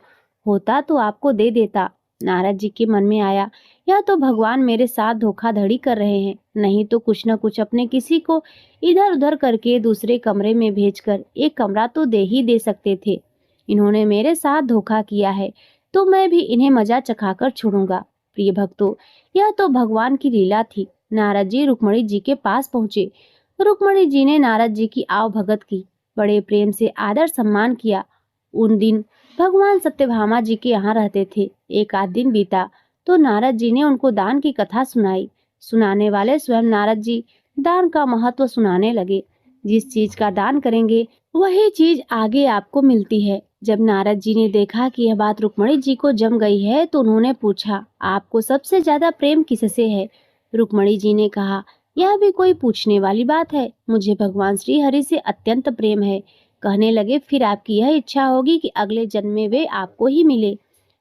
Speaker 1: होता तो आपको दे देता। नारद जी के मन में आया, यह तो भगवान मेरे साथ धोखाधड़ी कर रहे हैं, नहीं तो कुछ न कुछ अपने किसी को इधर उधर करके दूसरे कमरे में भेजकर एक कमरा तो दे ही दे सकते थे। इन्होंने मेरे साथ धोखा किया है तो मैं भी इन्हें मजा चखाकर छोड़ूंगा। प्रिय भक्तों, यह तो भगवान की लीला थी। नारद जी रुक्मणी जी के पास पहुंचे। रुक्मणी जी ने नारद जी की आव भगत की, बड़े प्रेम से आदर सम्मान किया। उन दिन भगवान सत्यभामा जी के यहाँ रहते थे। एक आध दिन बीता तो नारद जी ने उनको दान की कथा सुनाई। सुनाने वाले स्वयं नारद जी दान का महत्व सुनाने लगे। जिस चीज का दान करेंगे वही चीज आगे आपको मिलती है। जब नारद जी ने देखा कि यह बात रुक्मणी जी को जम गई है तो उन्होंने पूछा, आपको सबसे ज्यादा प्रेम किससे है? रुक्मणी जी ने कहा, यह भी कोई पूछने वाली बात है, मुझे भगवान श्री हरि से अत्यंत प्रेम है। कहने लगे, फिर आपकी यह इच्छा होगी कि अगले जन्म में वे आपको ही मिले।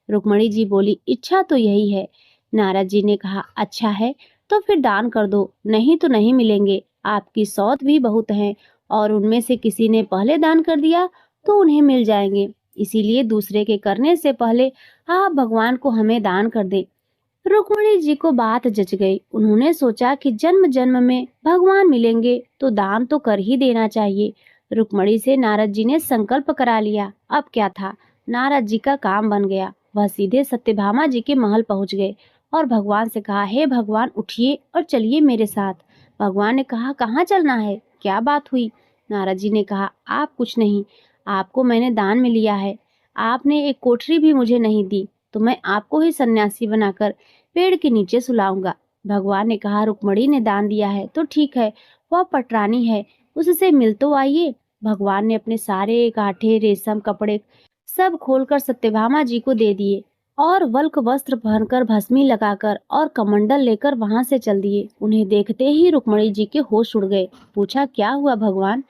Speaker 1: रुक्मणी जी बोली, इच्छा तो यही है। नारद जी ने कहा, अच्छा है, तो फिर दान कर दो, नहीं तो नहीं मिलेंगे। आपकी सौत भी बहुत हैं और उनमें से किसी ने पहले दान कर दिया तो उन्हें मिल जाएंगे। इसीलिए दूसरे के करने से पहले आप भगवान को हमें दान कर दें। रुक्मणी जी को बात जच गई। उन्होंने सोचा कि जन्म जन्म में भगवान मिलेंगे तो दान तो कर ही देना चाहिए। रुक्मणी से नारद जी ने संकल्प करा लिया। अब क्या था, नारद जी का काम बन गया। वह सीधे सत्यभामा जी के महल पहुंच गए और भगवान से कहा, हे भगवान, उठिए और चलिए मेरे साथ। भगवान ने कहा, कहाँ चलना है, क्या बात हुई? नारद जी ने कहा, आप कुछ नहीं, आपको मैंने दान में लिया है। आपने एक कोठरी भी मुझे नहीं दी तो मैं आपको ही सन्यासी बनाकर पेड़ के नीचे सुलाऊंगा। भगवान ने कहा, रुक्मणी ने दान दिया है तो ठीक है, वह पटरानी है, उससे मिल तो आइए। भगवान ने अपने सारे गांठे रेशम कपड़े सब खोलकर सत्यभामा जी को दे दिए और वल्क वस्त्र पहनकर भस्मी लगाकर और कमंडल लेकर वहां से चल दिए। उन्हें देखते ही रुक्मणी जी के होश उड़ गए। पूछा, क्या हुआ भगवान?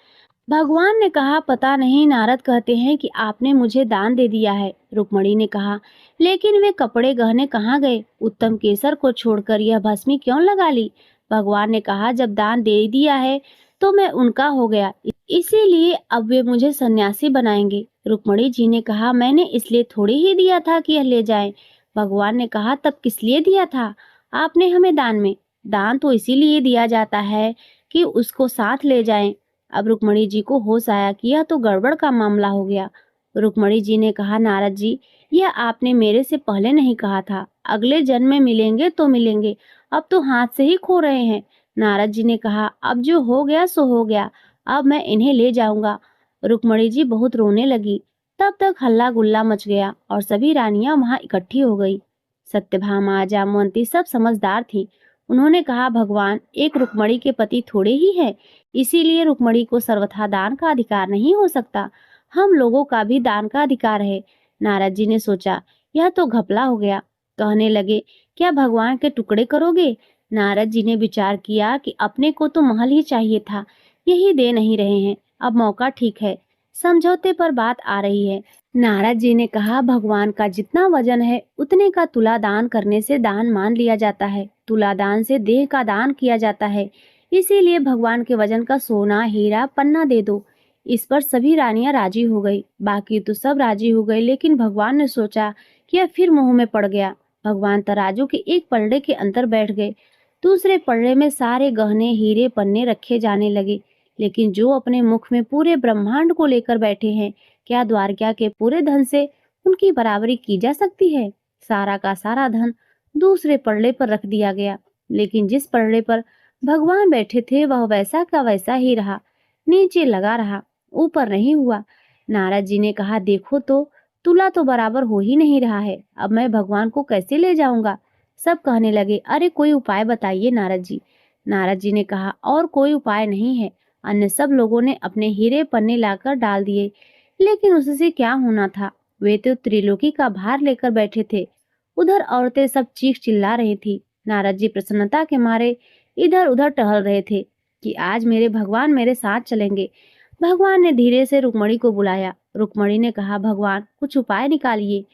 Speaker 1: भगवान ने कहा, पता नहीं, नारद कहते हैं कि आपने मुझे दान दे दिया है। रुक्मणी ने कहा, लेकिन वे कपड़े गहने कहाँ गए? उत्तम केसर को छोड़कर यह भस्मी क्यों लगा ली? भगवान ने कहा, जब दान दे दिया है तो मैं उनका हो गया, इसीलिए अब वे मुझे सन्यासी बनाएंगे। रुक्मणी जी ने कहा, मैंने इसलिए थोड़ी ही दिया था कि यह ले जाएं। भगवान ने कहा, तब किस लिए दिया था आपने हमें दान में? दान तो इसीलिए दिया जाता है कि उसको साथ ले जाएं। अब रुक्मणी जी को होश आया कि यह तो गड़बड़ का मामला हो गया। रुक्मणी जी ने कहा, नारद जी, यह आपने मेरे से पहले नहीं कहा था, अगले जन्म में मिलेंगे तो मिलेंगे, अब तो हाथ से ही खो रहे हैं। नारद जी ने कहा, अब जो हो गया सो हो गया, अब मैं इन्हें ले जाऊंगा। रुक्मणी जी बहुत रोने लगी। तब तक हल्ला गुल्ला मच गया और सभी रानियां वहां इकट्ठी हो गई। सत्यभामा, जामवंती सब समझदार थी। उन्होंने कहा, भगवान, एक रुक्मणी के पति थोड़े ही है, इसीलिए रुक्मणी को सर्वथा दान का अधिकार नहीं हो सकता। हम लोगों का भी दान का अधिकार है। नारद जी ने सोचा, यह तो घपला हो गया। कहने लगे, क्या भगवान के टुकड़े करोगे? नारद जी ने विचार किया कि अपने को तो महल ही चाहिए था, यही दे नहीं रहे हैं, अब मौका ठीक है। समझौते पर बात आ रही है। नारद जी ने कहा, भगवान का जितना वजन है उतने का तुला दान करने से दान मान लिया जाता है। तुला दान से देह का दान किया जाता है। इसीलिए भगवान के वजन का सोना, हीरा, पन्ना दे दो। इस पर सभी रानियां राजी हो गई। बाकी तो सब राजी हो गए, लेकिन भगवान ने सोचा कि यह फिर मुंह में पड़ गया। भगवान तराजू के एक पलड़े के अंदर बैठ गए। दूसरे पलड़े में सारे गहने, हीरे, पन्ने रखे जाने लगे। लेकिन जो अपने मुख में पूरे ब्रह्मांड को लेकर बैठे हैं, क्या द्वारका के पूरे धन से उनकी बराबरी की जा सकती है? सारा का सारा धन दूसरे पलड़े पर रख दिया गया। लेकिन जिस पलड़े पर भगवान बैठे थे वह वैसा का वैसा ही रहा, नीचे लगा रहा, ऊपर नहीं हुआ। नारद जी ने कहा, देखो तो, तुला तो बराबर हो ही नहीं रहा है। अब मैं भगवान को कैसे ले जाऊंगा? सब कहने लगे, अरे कोई उपाय बताइए नारद जी। नारद जी ने कहा, और कोई उपाय नहीं है। अन्य सब लोगों ने अपने हीरे पन्ने लाकर डाल दिए, लेकिन उससे क्या होना था? वे तो त्रिलोकी का भार लेकर बैठे थे। उधर औरतें सब चीख चिल्ला रही थी। नारद जी प्रसन्नता के मारे इधर उधर टहल रहे थे कि आज मेरे भगवान मेरे साथ चलेंगे। भगवान ने धीरे से रुक्मणी को बुलाया। रुक्मणी ने कहा, भगवान कुछ उपाय निकालिए।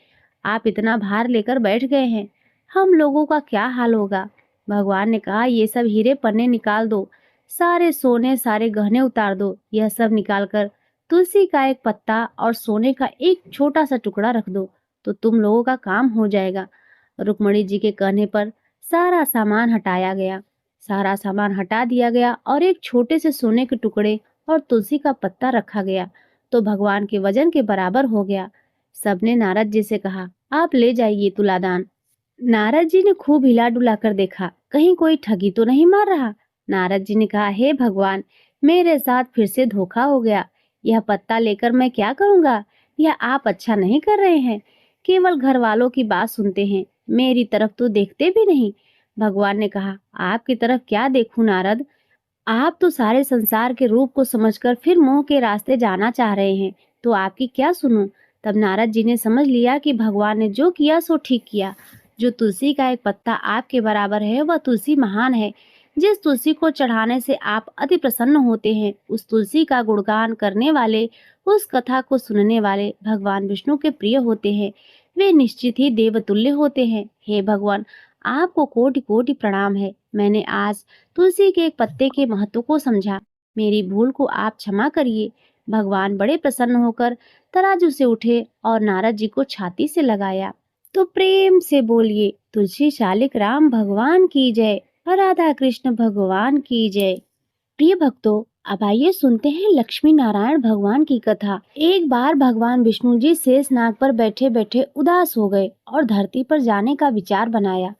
Speaker 1: आप इतना भार लेकर बैठ गए हैं, हम लोगों का क्या हाल होगा? भगवान ने कहा, ये सब हीरे पन्ने निकाल दो, सारे सोने, सारे गहने उतार दो। यह सब निकालकर तुलसी का एक पत्ता और सोने का एक छोटा सा टुकड़ा रख दो, तो तुम लोगों का काम हो जाएगा। रुक्मणी जी के कहने पर सारा सामान हटाया गया। सारा सामान हटा दिया गया और एक छोटे से सोने के टुकड़े और तुलसी का पत्ता रखा गया, तो भगवान के वजन के बराबर हो गया। सबने नारद जी से कहा, आप ले जाइए तुलादान। नारद जी ने खूब हिला डुला कर देखा, कहीं कोई ठगी तो नहीं मार रहा। नारद जी ने कहा, हे भगवान, मेरे साथ फिर से धोखा हो गया। यह पत्ता लेकर मैं क्या करूंगा? यह आप अच्छा नहीं कर रहे हैं। केवल घर वालों की बात सुनते हैं, मेरी तरफ तो देखते भी नहीं। भगवान ने कहा, आपकी तरफ क्या देखूं नारद? आप तो सारे संसार के रूप को समझकर फिर मोह के रास्ते जाना चाह रहे हैं, तो आपकी क्या सुनूं? तब नारद जी ने समझ लिया कि भगवान ने जो किया सो ठीक किया। जो तुलसी का एक पत्ता आपके बराबर है, वह तुलसी महान है। जिस तुलसी को चढ़ाने से आप अति प्रसन्न होते हैं, उस तुलसी का गुणगान करने वाले, उस कथा को सुनने वाले भगवान विष्णु के प्रिय होते हैं। वे निश्चित ही देवतुल्य होते हैं। हे भगवान, आपको कोटि कोटि प्रणाम है। मैंने आज तुलसी के एक पत्ते के महत्व को समझा। मेरी भूल को आप क्षमा करिए। भगवान बड़े प्रसन्न होकर तराजू से उठे और नारद जी को छाती से लगाया। तो प्रेम से बोलिए, तुलसी शालिक राम भगवान की जय, राधा कृष्ण भगवान की जय। प्रिय भक्तों, अब आइए सुनते हैं लक्ष्मी नारायण भगवान की कथा। एक बार भगवान विष्णु जी शेषनाग पर बैठे बैठे उदास हो गए और धरती पर जाने का विचार बनाया।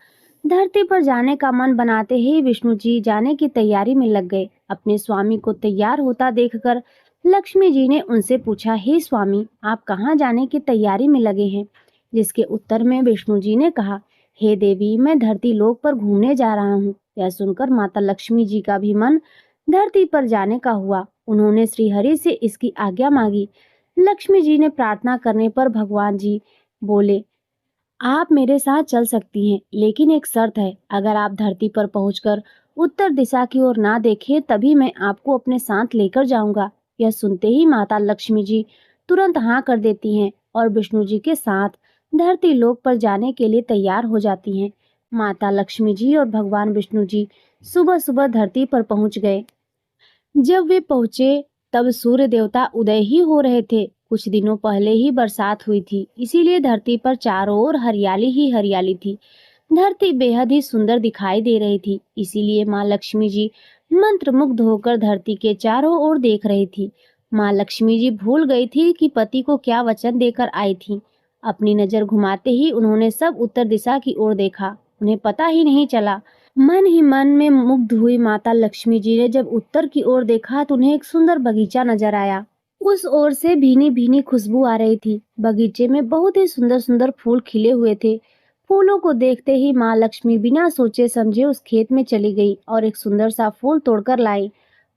Speaker 1: धरती पर जाने का मन बनाते ही विष्णु जी जाने की तैयारी में लग गए। अपने स्वामी को तैयार होता देखकर लक्ष्मी जी ने उनसे पूछा, हे स्वामी, आप कहाँ जाने की तैयारी में लगे हैं? जिसके उत्तर में विष्णु जी ने कहा, हे देवी, मैं धरती लोक पर घूमने जा रहा हूँ। यह सुनकर माता लक्ष्मी जी का भी मन धरती पर जाने का हुआ। उन्होंने श्रीहरि से इसकी आज्ञा मांगी। लक्ष्मी जी ने प्रार्थना करने पर भगवान जी बोले, आप मेरे साथ चल सकती हैं, लेकिन एक शर्त है। अगर आप धरती पर पहुंचकर उत्तर दिशा की ओर ना देखें, तभी मैं आपको अपने साथ लेकर जाऊंगा। यह सुनते ही माता लक्ष्मी जी तुरंत हाँ कर देती हैं और विष्णु जी के साथ धरती लोक पर जाने के लिए तैयार हो जाती हैं। माता लक्ष्मी जी और भगवान विष्णु जी सुबह सुबह धरती पर पहुंच गए। जब वे पहुंचे तब सूर्य देवता उदय ही हो रहे थे। कुछ दिनों पहले ही बरसात हुई थी, इसीलिए धरती पर चारों ओर हरियाली ही हरियाली थी। धरती बेहद ही सुंदर दिखाई दे रही थी। इसीलिए माँ लक्ष्मी जी मंत्रमुग्ध होकर धरती के चारों ओर देख रही थी। माँ लक्ष्मी जी भूल गई थी कि पति को क्या वचन देकर आई थी। अपनी नजर घुमाते ही उन्होंने सब उत्तर दिशा की ओर देखा। उन्हें पता ही नहीं चला। मन ही मन में मुग्ध हुई माता लक्ष्मी जी ने जब उत्तर की ओर देखा तो उन्हें एक सुंदर बगीचा नजर आया। उस ओर से भीनी भीनी खुशबू आ रही थी। बगीचे में बहुत ही सुंदर सुंदर फूल खिले हुए थे। फूलों को देखते ही माँ लक्ष्मी बिना सोचे समझे उस खेत में चली गई और एक सुंदर सा फूल तोड़कर लाई।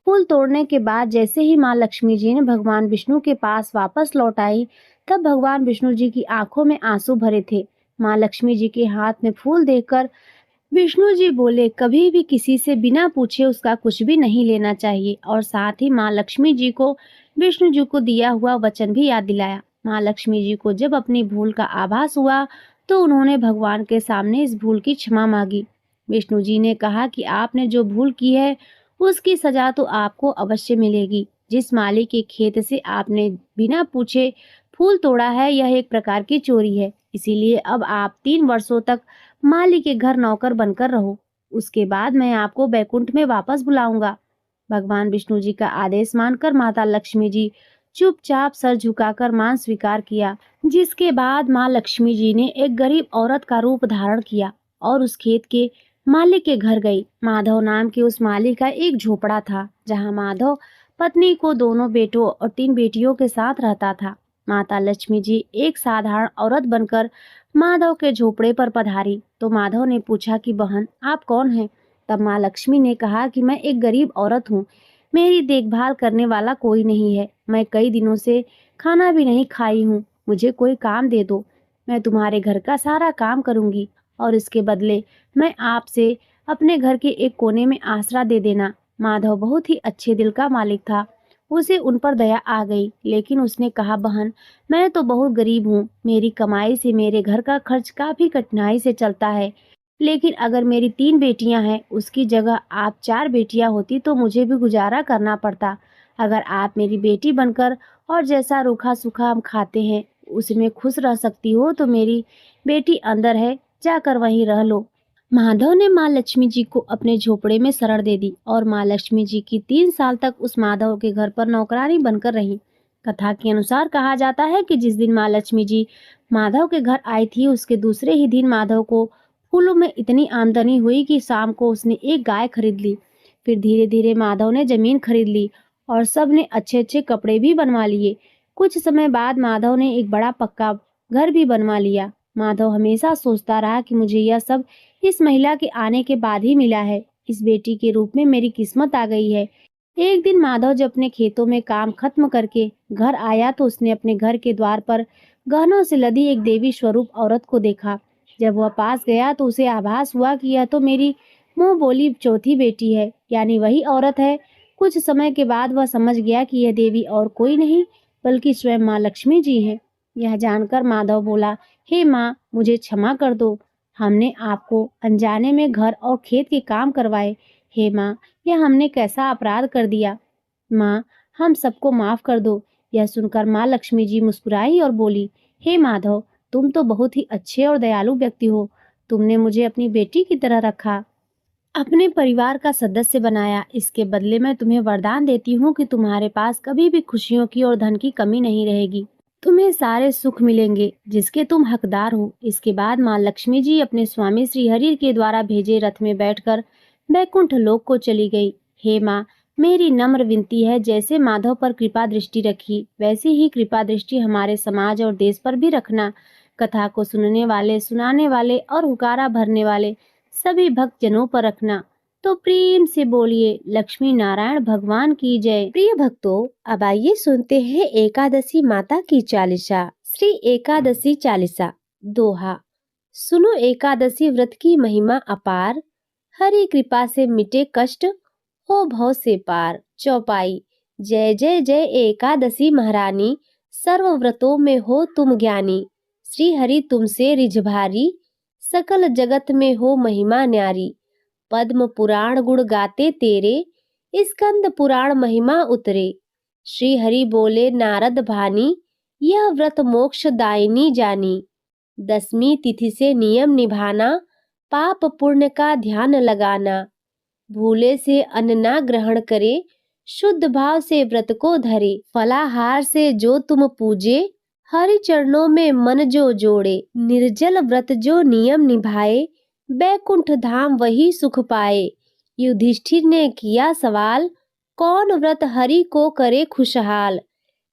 Speaker 1: फूल तोड़ने के बाद जैसे ही माँ लक्ष्मी जी ने भगवान विष्णु के पास वापस लौट आई, तब भगवान विष्णु जी की आंखों में आंसू भरे थे। माँ लक्ष्मी जी के हाथ में फूल देखकर विष्णु जी बोले, कभी भी किसी से बिना पूछे उसका कुछ भी नहीं लेना चाहिए और साथ ही माँ लक्ष्मी जी को विष्णु जी को दिया हुआ वचन भी याद दिलाया। माँ लक्ष्मी जी को जब अपनी भूल का आभास हुआ तो उन्होंने भगवान के सामने इस भूल की क्षमा मांगी। विष्णु जी ने कहा कि आपने जो भूल की है उसकी सजा तो आपको अवश्य मिलेगी। जिस माली के खेत से आपने बिना पूछे फूल तोड़ा है यह एक प्रकार की चोरी है, इसीलिए अब आप 3 वर्षों तक माली के घर नौकर बनकर रहो। उसके बाद मैं आपको बैकुंठ में वापस बुलाऊंगा। भगवान विष्णु जी का आदेश मानकर माता लक्ष्मी जी चुपचाप सर झुकाकर मान स्वीकार किया। जिसके बाद माँ लक्ष्मी जी ने एक गरीब औरत का रूप धारण किया और उस खेत के मालिक के घर गई। माधव नाम के उस मालिक का एक झोपड़ा था जहाँ माधव पत्नी को, दोनों बेटों और 3 बेटियों के साथ रहता था। माता लक्ष्मी जी एक साधारण औरत बनकर माधव के झोपड़े पर पधारी तो माधव ने पूछा कि बहन आप कौन हैं? तब माँ लक्ष्मी ने कहा कि मैं एक गरीब औरत हूँ, मेरी देखभाल करने वाला कोई नहीं है, मैं कई दिनों से खाना भी नहीं खाई हूँ, मुझे कोई काम दे दो, मैं तुम्हारे घर का सारा काम करूंगी और इसके बदले मैं आपसे अपने घर के एक कोने में आसरा दे देना। माधव बहुत ही अच्छे दिल का मालिक था, उसे उन पर दया आ गई, लेकिन उसने कहा बहन मैं तो बहुत गरीब हूँ, मेरी कमाई से मेरे घर का खर्च काफी कठिनाई से चलता है, लेकिन अगर मेरी 3 बेटियां हैं उसकी जगह आप 4 बेटियां होती तो मुझे भी गुजारा करना पड़ता। अगर आप मेरी बेटी बनकर और जैसा रूखा सूखा हम खाते हैं उसमें खुश रह सकती हो तो मेरी बेटी अंदर है, जाकर वहीं रह लो। माधव ने माँ लक्ष्मी जी को अपने झोपड़े में शरण दे दी और माँ लक्ष्मी जी की 3 साल तक उस माधव के घर पर नौकरानी बनकर रही। कथा के अनुसार कहा जाता है कि जिस दिन माँ लक्ष्मी जी माधव के घर आई थी उसके दूसरे ही दिन माधव को फूलों में इतनी आमदनी हुई कि शाम को उसने एक गाय खरीद ली। फिर धीरे धीरे माधव ने जमीन खरीद ली और सब ने अच्छे अच्छे कपड़े भी बनवा लिए। कुछ समय बाद माधव ने एक बड़ा पक्का घर भी बनवा लिया। माधव हमेशा सोचता रहा कि मुझे यह सब इस महिला के आने के बाद ही मिला है, इस बेटी के रूप में मेरी किस्मत आ गई है। एक दिन माधव जब अपने खेतों में काम खत्म करके घर आया तो उसने अपने घर के द्वार पर गहनों से लदी एक देवी स्वरूप औरत को देखा। जब वह पास गया तो उसे आभास हुआ कि यह तो मेरी मुंह बोली चौथी बेटी है, यानी वही औरत है। कुछ समय के बाद वह समझ गया कि यह देवी और कोई नहीं बल्कि स्वयं माँ लक्ष्मी जी है। यह जानकर माधव बोला, हे माँ मुझे क्षमा कर दो, हमने आपको अनजाने में घर और खेत के काम करवाए। हे माँ यह हमने कैसा अपराध कर दिया, माँ हम सबको माफ कर दो। यह सुनकर माँ लक्ष्मी जी मुस्कुराई और बोली, हे माधव तुम तो बहुत ही अच्छे और दयालु व्यक्ति हो, तुमने मुझे अपनी बेटी की तरह रखा, अपने परिवार का सदस्य बनाया। इसके बदले मैं तुम्हें वरदान देती हूँ कि तुम्हारे पास कभी भी खुशियों की और धन की कमी नहीं रहेगी, तुम्हें सारे सुख मिलेंगे जिसके तुम हकदार हो। इसके बाद माँ लक्ष्मी जी अपने स्वामी श्री हरि के द्वारा भेजे रथ में बैठकर बैकुंठ लोक को चली गई। हे माँ मेरी नम्र विनती है, जैसे माधव पर कृपा दृष्टि रखी वैसी ही कृपा दृष्टि हमारे समाज और देश पर भी रखना। कथा को सुनने वाले, सुनाने वाले और हुकारा भरने वाले सभी भक्त जनों पर रखना। तो प्रेम से बोलिए लक्ष्मी नारायण भगवान की जय। प्रिय भक्तों अब आइए सुनते हैं एकादशी माता की चालीसा। श्री एकादशी चालीसा। दोहा। सुनो एकादशी व्रत की महिमा अपार, हरि कृपा से मिटे कष्ट हो भव से पार। चौपाई। जय जय जय एकादशी महारानी, सर्व व्रतों में हो तुम ज्ञानी, श्री हरि तुमसे रिझभारी, सकल जगत में हो महिमा न्यारी। पद्म पुराण गुण गाते तेरे, स्कंद पुराण महिमा उतरे। श्री हरि बोले नारद भानी, यह व्रत मोक्ष दायिनी जानी। 10वीं तिथि से नियम निभाना, पाप पुण्य का ध्यान लगाना। भूले से अन्न ना ग्रहण करे, शुद्ध भाव से व्रत को धरे। फलाहार से जो तुम पूजे, हरि चरणों में मन जो जोड़े। निर्जल व्रत जो नियम निभाए, बैकुंठ धाम वही सुख पाए। युधिष्ठिर ने किया सवाल, कौन व्रत हरि को करे खुशहाल।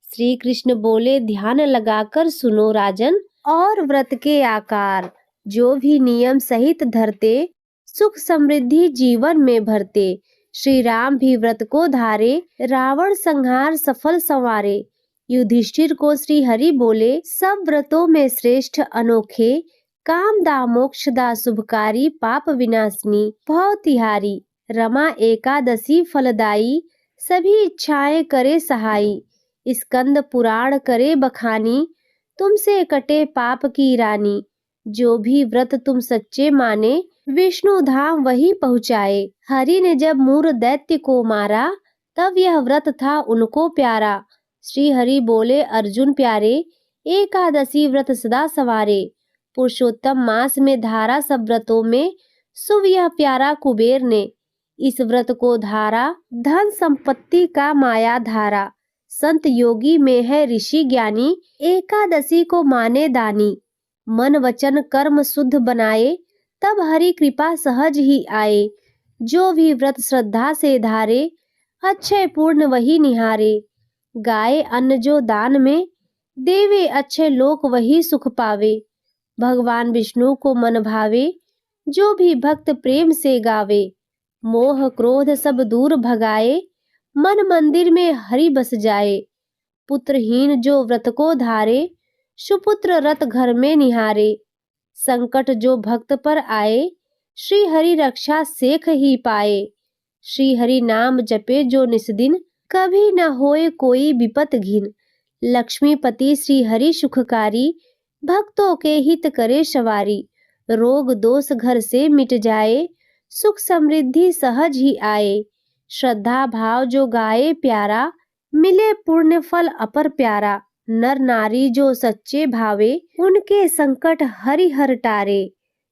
Speaker 1: श्री कृष्ण बोले ध्यान लगाकर सुनो राजन, और व्रत के आकार जो भी नियम सहित धरते, सुख समृद्धि जीवन में भरते। श्री राम भी व्रत को धारे, रावण संहार सफल संवारे। युधिष्ठिर को श्री हरि बोले, सब व्रतों में श्रेष्ठ अनोखे, कामदा मोक्षदा शुभकारी पाप विनाशनी भव तिहारी। रमा एकादशी फलदायी सभी इच्छाएं करे सहाई। स्कंद पुराण करे बखानी तुमसे कटे पाप की रानी। जो भी व्रत तुम सच्चे माने विष्णु धाम वही पहुँचाए। हरि ने जब मूर दैत्य को मारा तब यह व्रत था उनको प्यारा। श्री हरि बोले अर्जुन प्यारे एकादशी व्रत सदा सवारे। पुरुषोत्तम मास में धारा सब व्रतों में शुभ यह प्यारा कुबेर ने। इस व्रत को धारा धन संपत्ति का माया धारा। संत योगी में है ऋषि ज्ञानी एकादशी को माने दानी। मन वचन कर्म शुद्ध बनाए तब हरि कृपा सहज ही आए। जो भी व्रत श्रद्धा से धारे अक्षय पूर्ण वही निहारे। गाये अन्न जो दान में देवे अच्छे लोक वही सुख पावे। भगवान विष्णु को मन भावे जो भी भक्त प्रेम से गावे। मोह क्रोध सब दूर भगाए मन मंदिर में हरि बस जाए। पुत्रहीन जो व्रत को धारे सुपुत्र रत घर में निहारे। संकट जो भक्त पर आए श्री हरि रक्षा सेख ही पाए। श्री हरि नाम जपे जो निस्दिन कभी न होए कोई विपत घिन। लक्ष्मीपति श्री हरि सुखकारी भक्तों के हित करे सवारी। रोग दोष घर से मिट जाए सुख समृद्धि सहज ही आए। श्रद्धा भाव जो गाए प्यारा मिले पुण्य फल अपर प्यारा। नर नारी जो सच्चे भावे उनके संकट हरि हर टारे।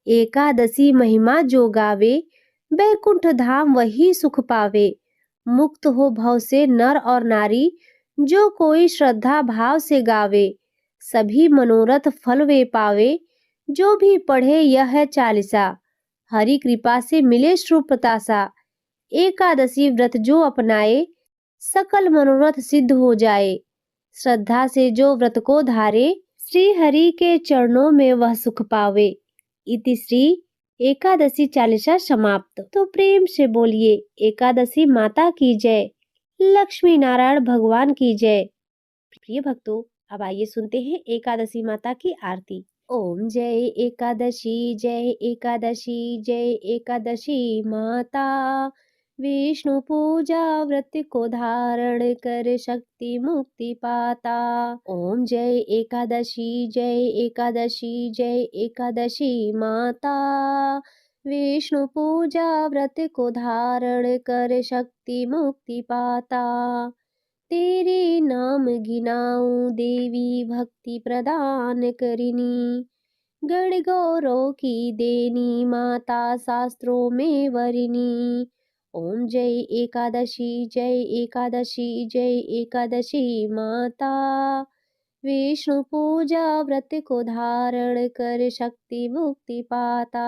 Speaker 1: एकादशी महिमा जो गावे बैकुंठ धाम वही सुख पावे। मुक्त हो भव से नर और नारी जो कोई श्रद्धा भाव से गावे। सभी मनोरथ फल वे पावे जो भी पढ़े यह है चालीसा। हरि कृपा से मिले श्रुप प्रतासा। एकादशी व्रत जो अपनाए सकल मनोरथ सिद्ध हो जाए। श्रद्धा से जो व्रत को धारे श्री हरि के चरणों में वह सुख पावे। इति श्री एकादशी चालीसा समाप्त। तो प्रेम से बोलिए एकादशी माता की जय, लक्ष्मी नारायण भगवान की जय। प्रिय भक्तों अब आइए सुनते हैं एकादशी माता की आरती। ओम जय एकादशी जय एकादशी माता। विष्णु पूजा व्रत को धारण कर शक्ति मुक्ति पाता। ओम जय एकादशी माता। विष्णु पूजा व्रत को धारण कर शक्ति मुक्ति पाता। तेरे नाम गिनाऊं देवी भक्ति प्रदान करिनी। गण गौरव की देनी माता शास्त्रों में वरिनी। ओम जय एकादशी माता। विष्णु पूजा व्रत को धारण कर शक्ति मुक्ति पाता।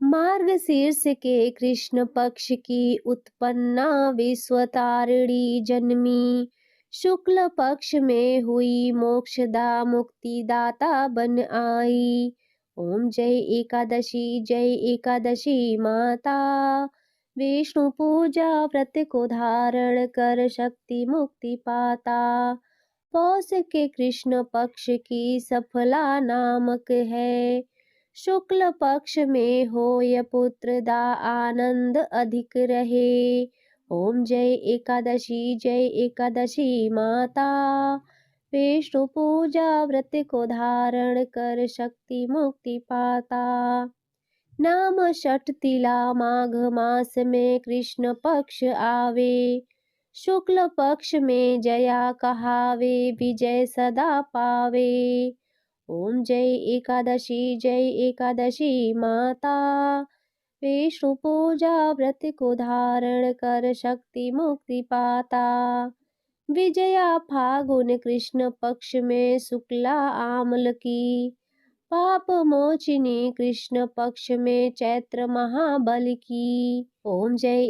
Speaker 1: मार्ग शीर्ष के कृष्ण पक्ष की उत्पन्ना विश्वतारिणी जन्मी। शुक्ल पक्ष में हुई मोक्षदा मुक्तिदाता बन आई। ओम जय एकादशी माता। विष्णु पूजा व्रत को धारण कर शक्ति मुक्ति पाता। पौष के कृष्ण पक्ष की सफला नामक है। शुक्ल पक्ष में हो य पुत्र दा आनंद अधिक रहे। ओम जय एकादशी माता। विष्णु पूजा व्रत को धारण कर शक्ति मुक्ति पाता। नाम षठ तिला माघ मास में कृष्ण पक्ष आवे। शुक्ल पक्ष में जया कहावे विजय सदा पावे। ओम जय एकादशी माता। विष्णु पूजा व्रत को धारण कर शक्ति मुक्ति पाता। विजया फागुन कृष्ण पक्ष में शुक्ला आमल की। पाप मोचिनी कृष्ण पक्ष में चैत्र महाबल की। ओम जय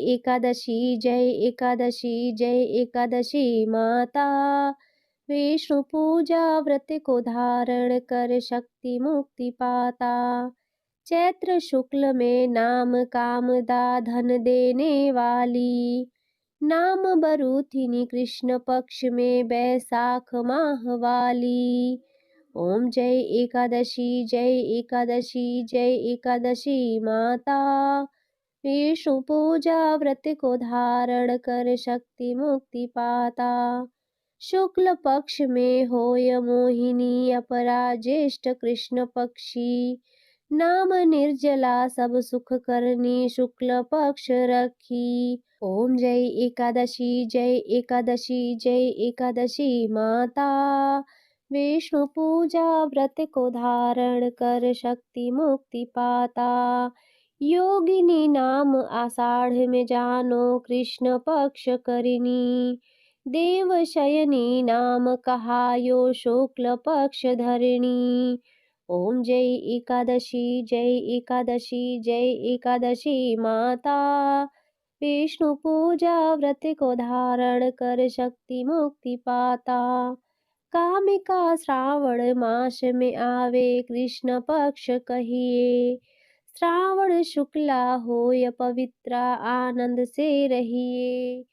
Speaker 1: एकादशी माता। विष्णु पूजा व्रत को धारण कर शक्ति मुक्ति पाता। चैत्र शुक्ल में नाम कामदा धन देने वाली। नाम बरूथिनी कृष्ण पक्ष में बैसाख माह वाली। ओम जय एकादशी जय एकादशी जय एकादशी माता। विष्णु पूजा व्रत को धारण कर शक्ति मुक्ति पाता। शुक्ल पक्ष में होय मोहिनी अपरा ज्येष्ठ कृष्ण पक्षी। नाम निर्जला सब सुख करनी शुक्ल पक्ष रखी। ओम जय एकादशी जय एकादशी जय एकादशी माता। विष्णु पूजा व्रत को धारण कर शक्ति मुक्ति पाता। योगिनी नाम आषाढ़ में जानो कृष्ण पक्ष करिनी। देव शयनी नाम कहायो शुक्ल पक्ष धरणी। ओम जय एकादशी जय एकादशी जय एकादशी माता। विष्णु पूजा व्रत को धारण कर शक्ति मुक्ति पाता। कामिका श्रावण मास में आवे कृष्ण पक्ष कहिए। श्रावण शुक्ला होय पवित्रा आनंद से रहिए।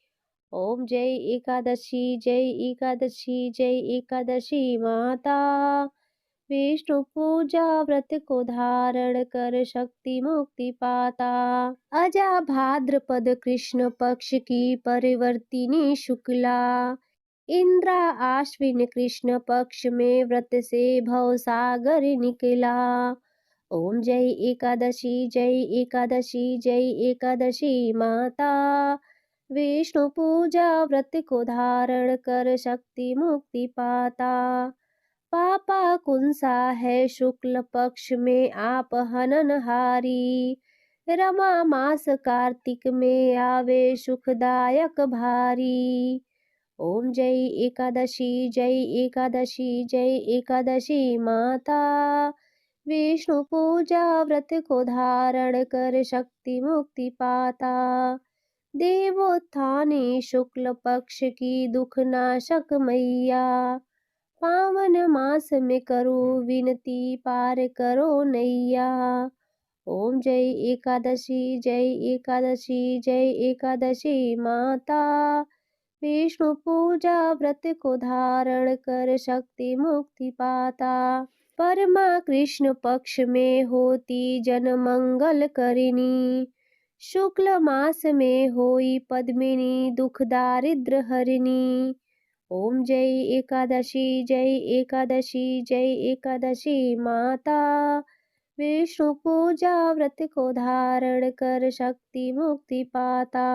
Speaker 1: ओम जय एकादशी जय एकादशी जय एकादशी माता। विष्णु पूजा व्रत को धारण कर शक्ति मुक्ति पाता। अजा भाद्रपद कृष्ण पक्ष की परिवर्तिनी शुक्ला। इंद्रा आश्विन कृष्ण पक्ष में व्रत से भव सागर निकला। ओम जय एकादशी जय एकादशी जय एकादशी माता। विष्णु पूजा व्रत को धारण कर शक्ति मुक्ति पाता। पापा कुंसा है शुक्ल पक्ष में आप हननहारी। रमा मास कार्तिक में आवे सुखदायक भारी। ओम जय एकादशी जय एकादशी जय एकादशी माता। विष्णु पूजा व्रत को धारण कर शक्ति मुक्ति पाता। देवोत्थानी शुक्ल पक्ष की दुख नाशक मैया। पावन मास में करो विनती पार करो नैया। ओम जय एकादशी जय एकादशी जय एकादशी माता। विष्णु पूजा व्रत को धारण कर शक्ति मुक्ति पाता। परमा कृष्ण पक्ष में होती जन मंगल करिनी। शुक्ल मास में होई पद्मिनी दुख दारिद्र हरिणी। ओम जय एकादशी जय एकादशी जय एकादशी माता। विष्णु पूजा व्रत को धारण कर शक्ति मुक्ति पाता।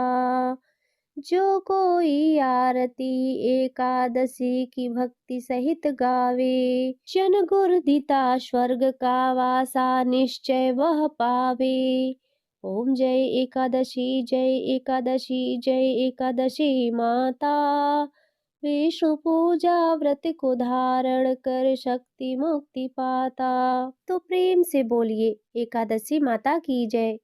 Speaker 1: जो कोई आरती एकादशी की भक्ति सहित गावे। जन गुरदिता स्वर्ग का वासा निश्चय वह पावे। ओम जय एकादशी जय एकादशी जय एकादशी माता। विष्णु पूजा व्रत को धारण कर शक्ति मुक्ति पाता। तो प्रेम से बोलिए एकादशी माता की जय।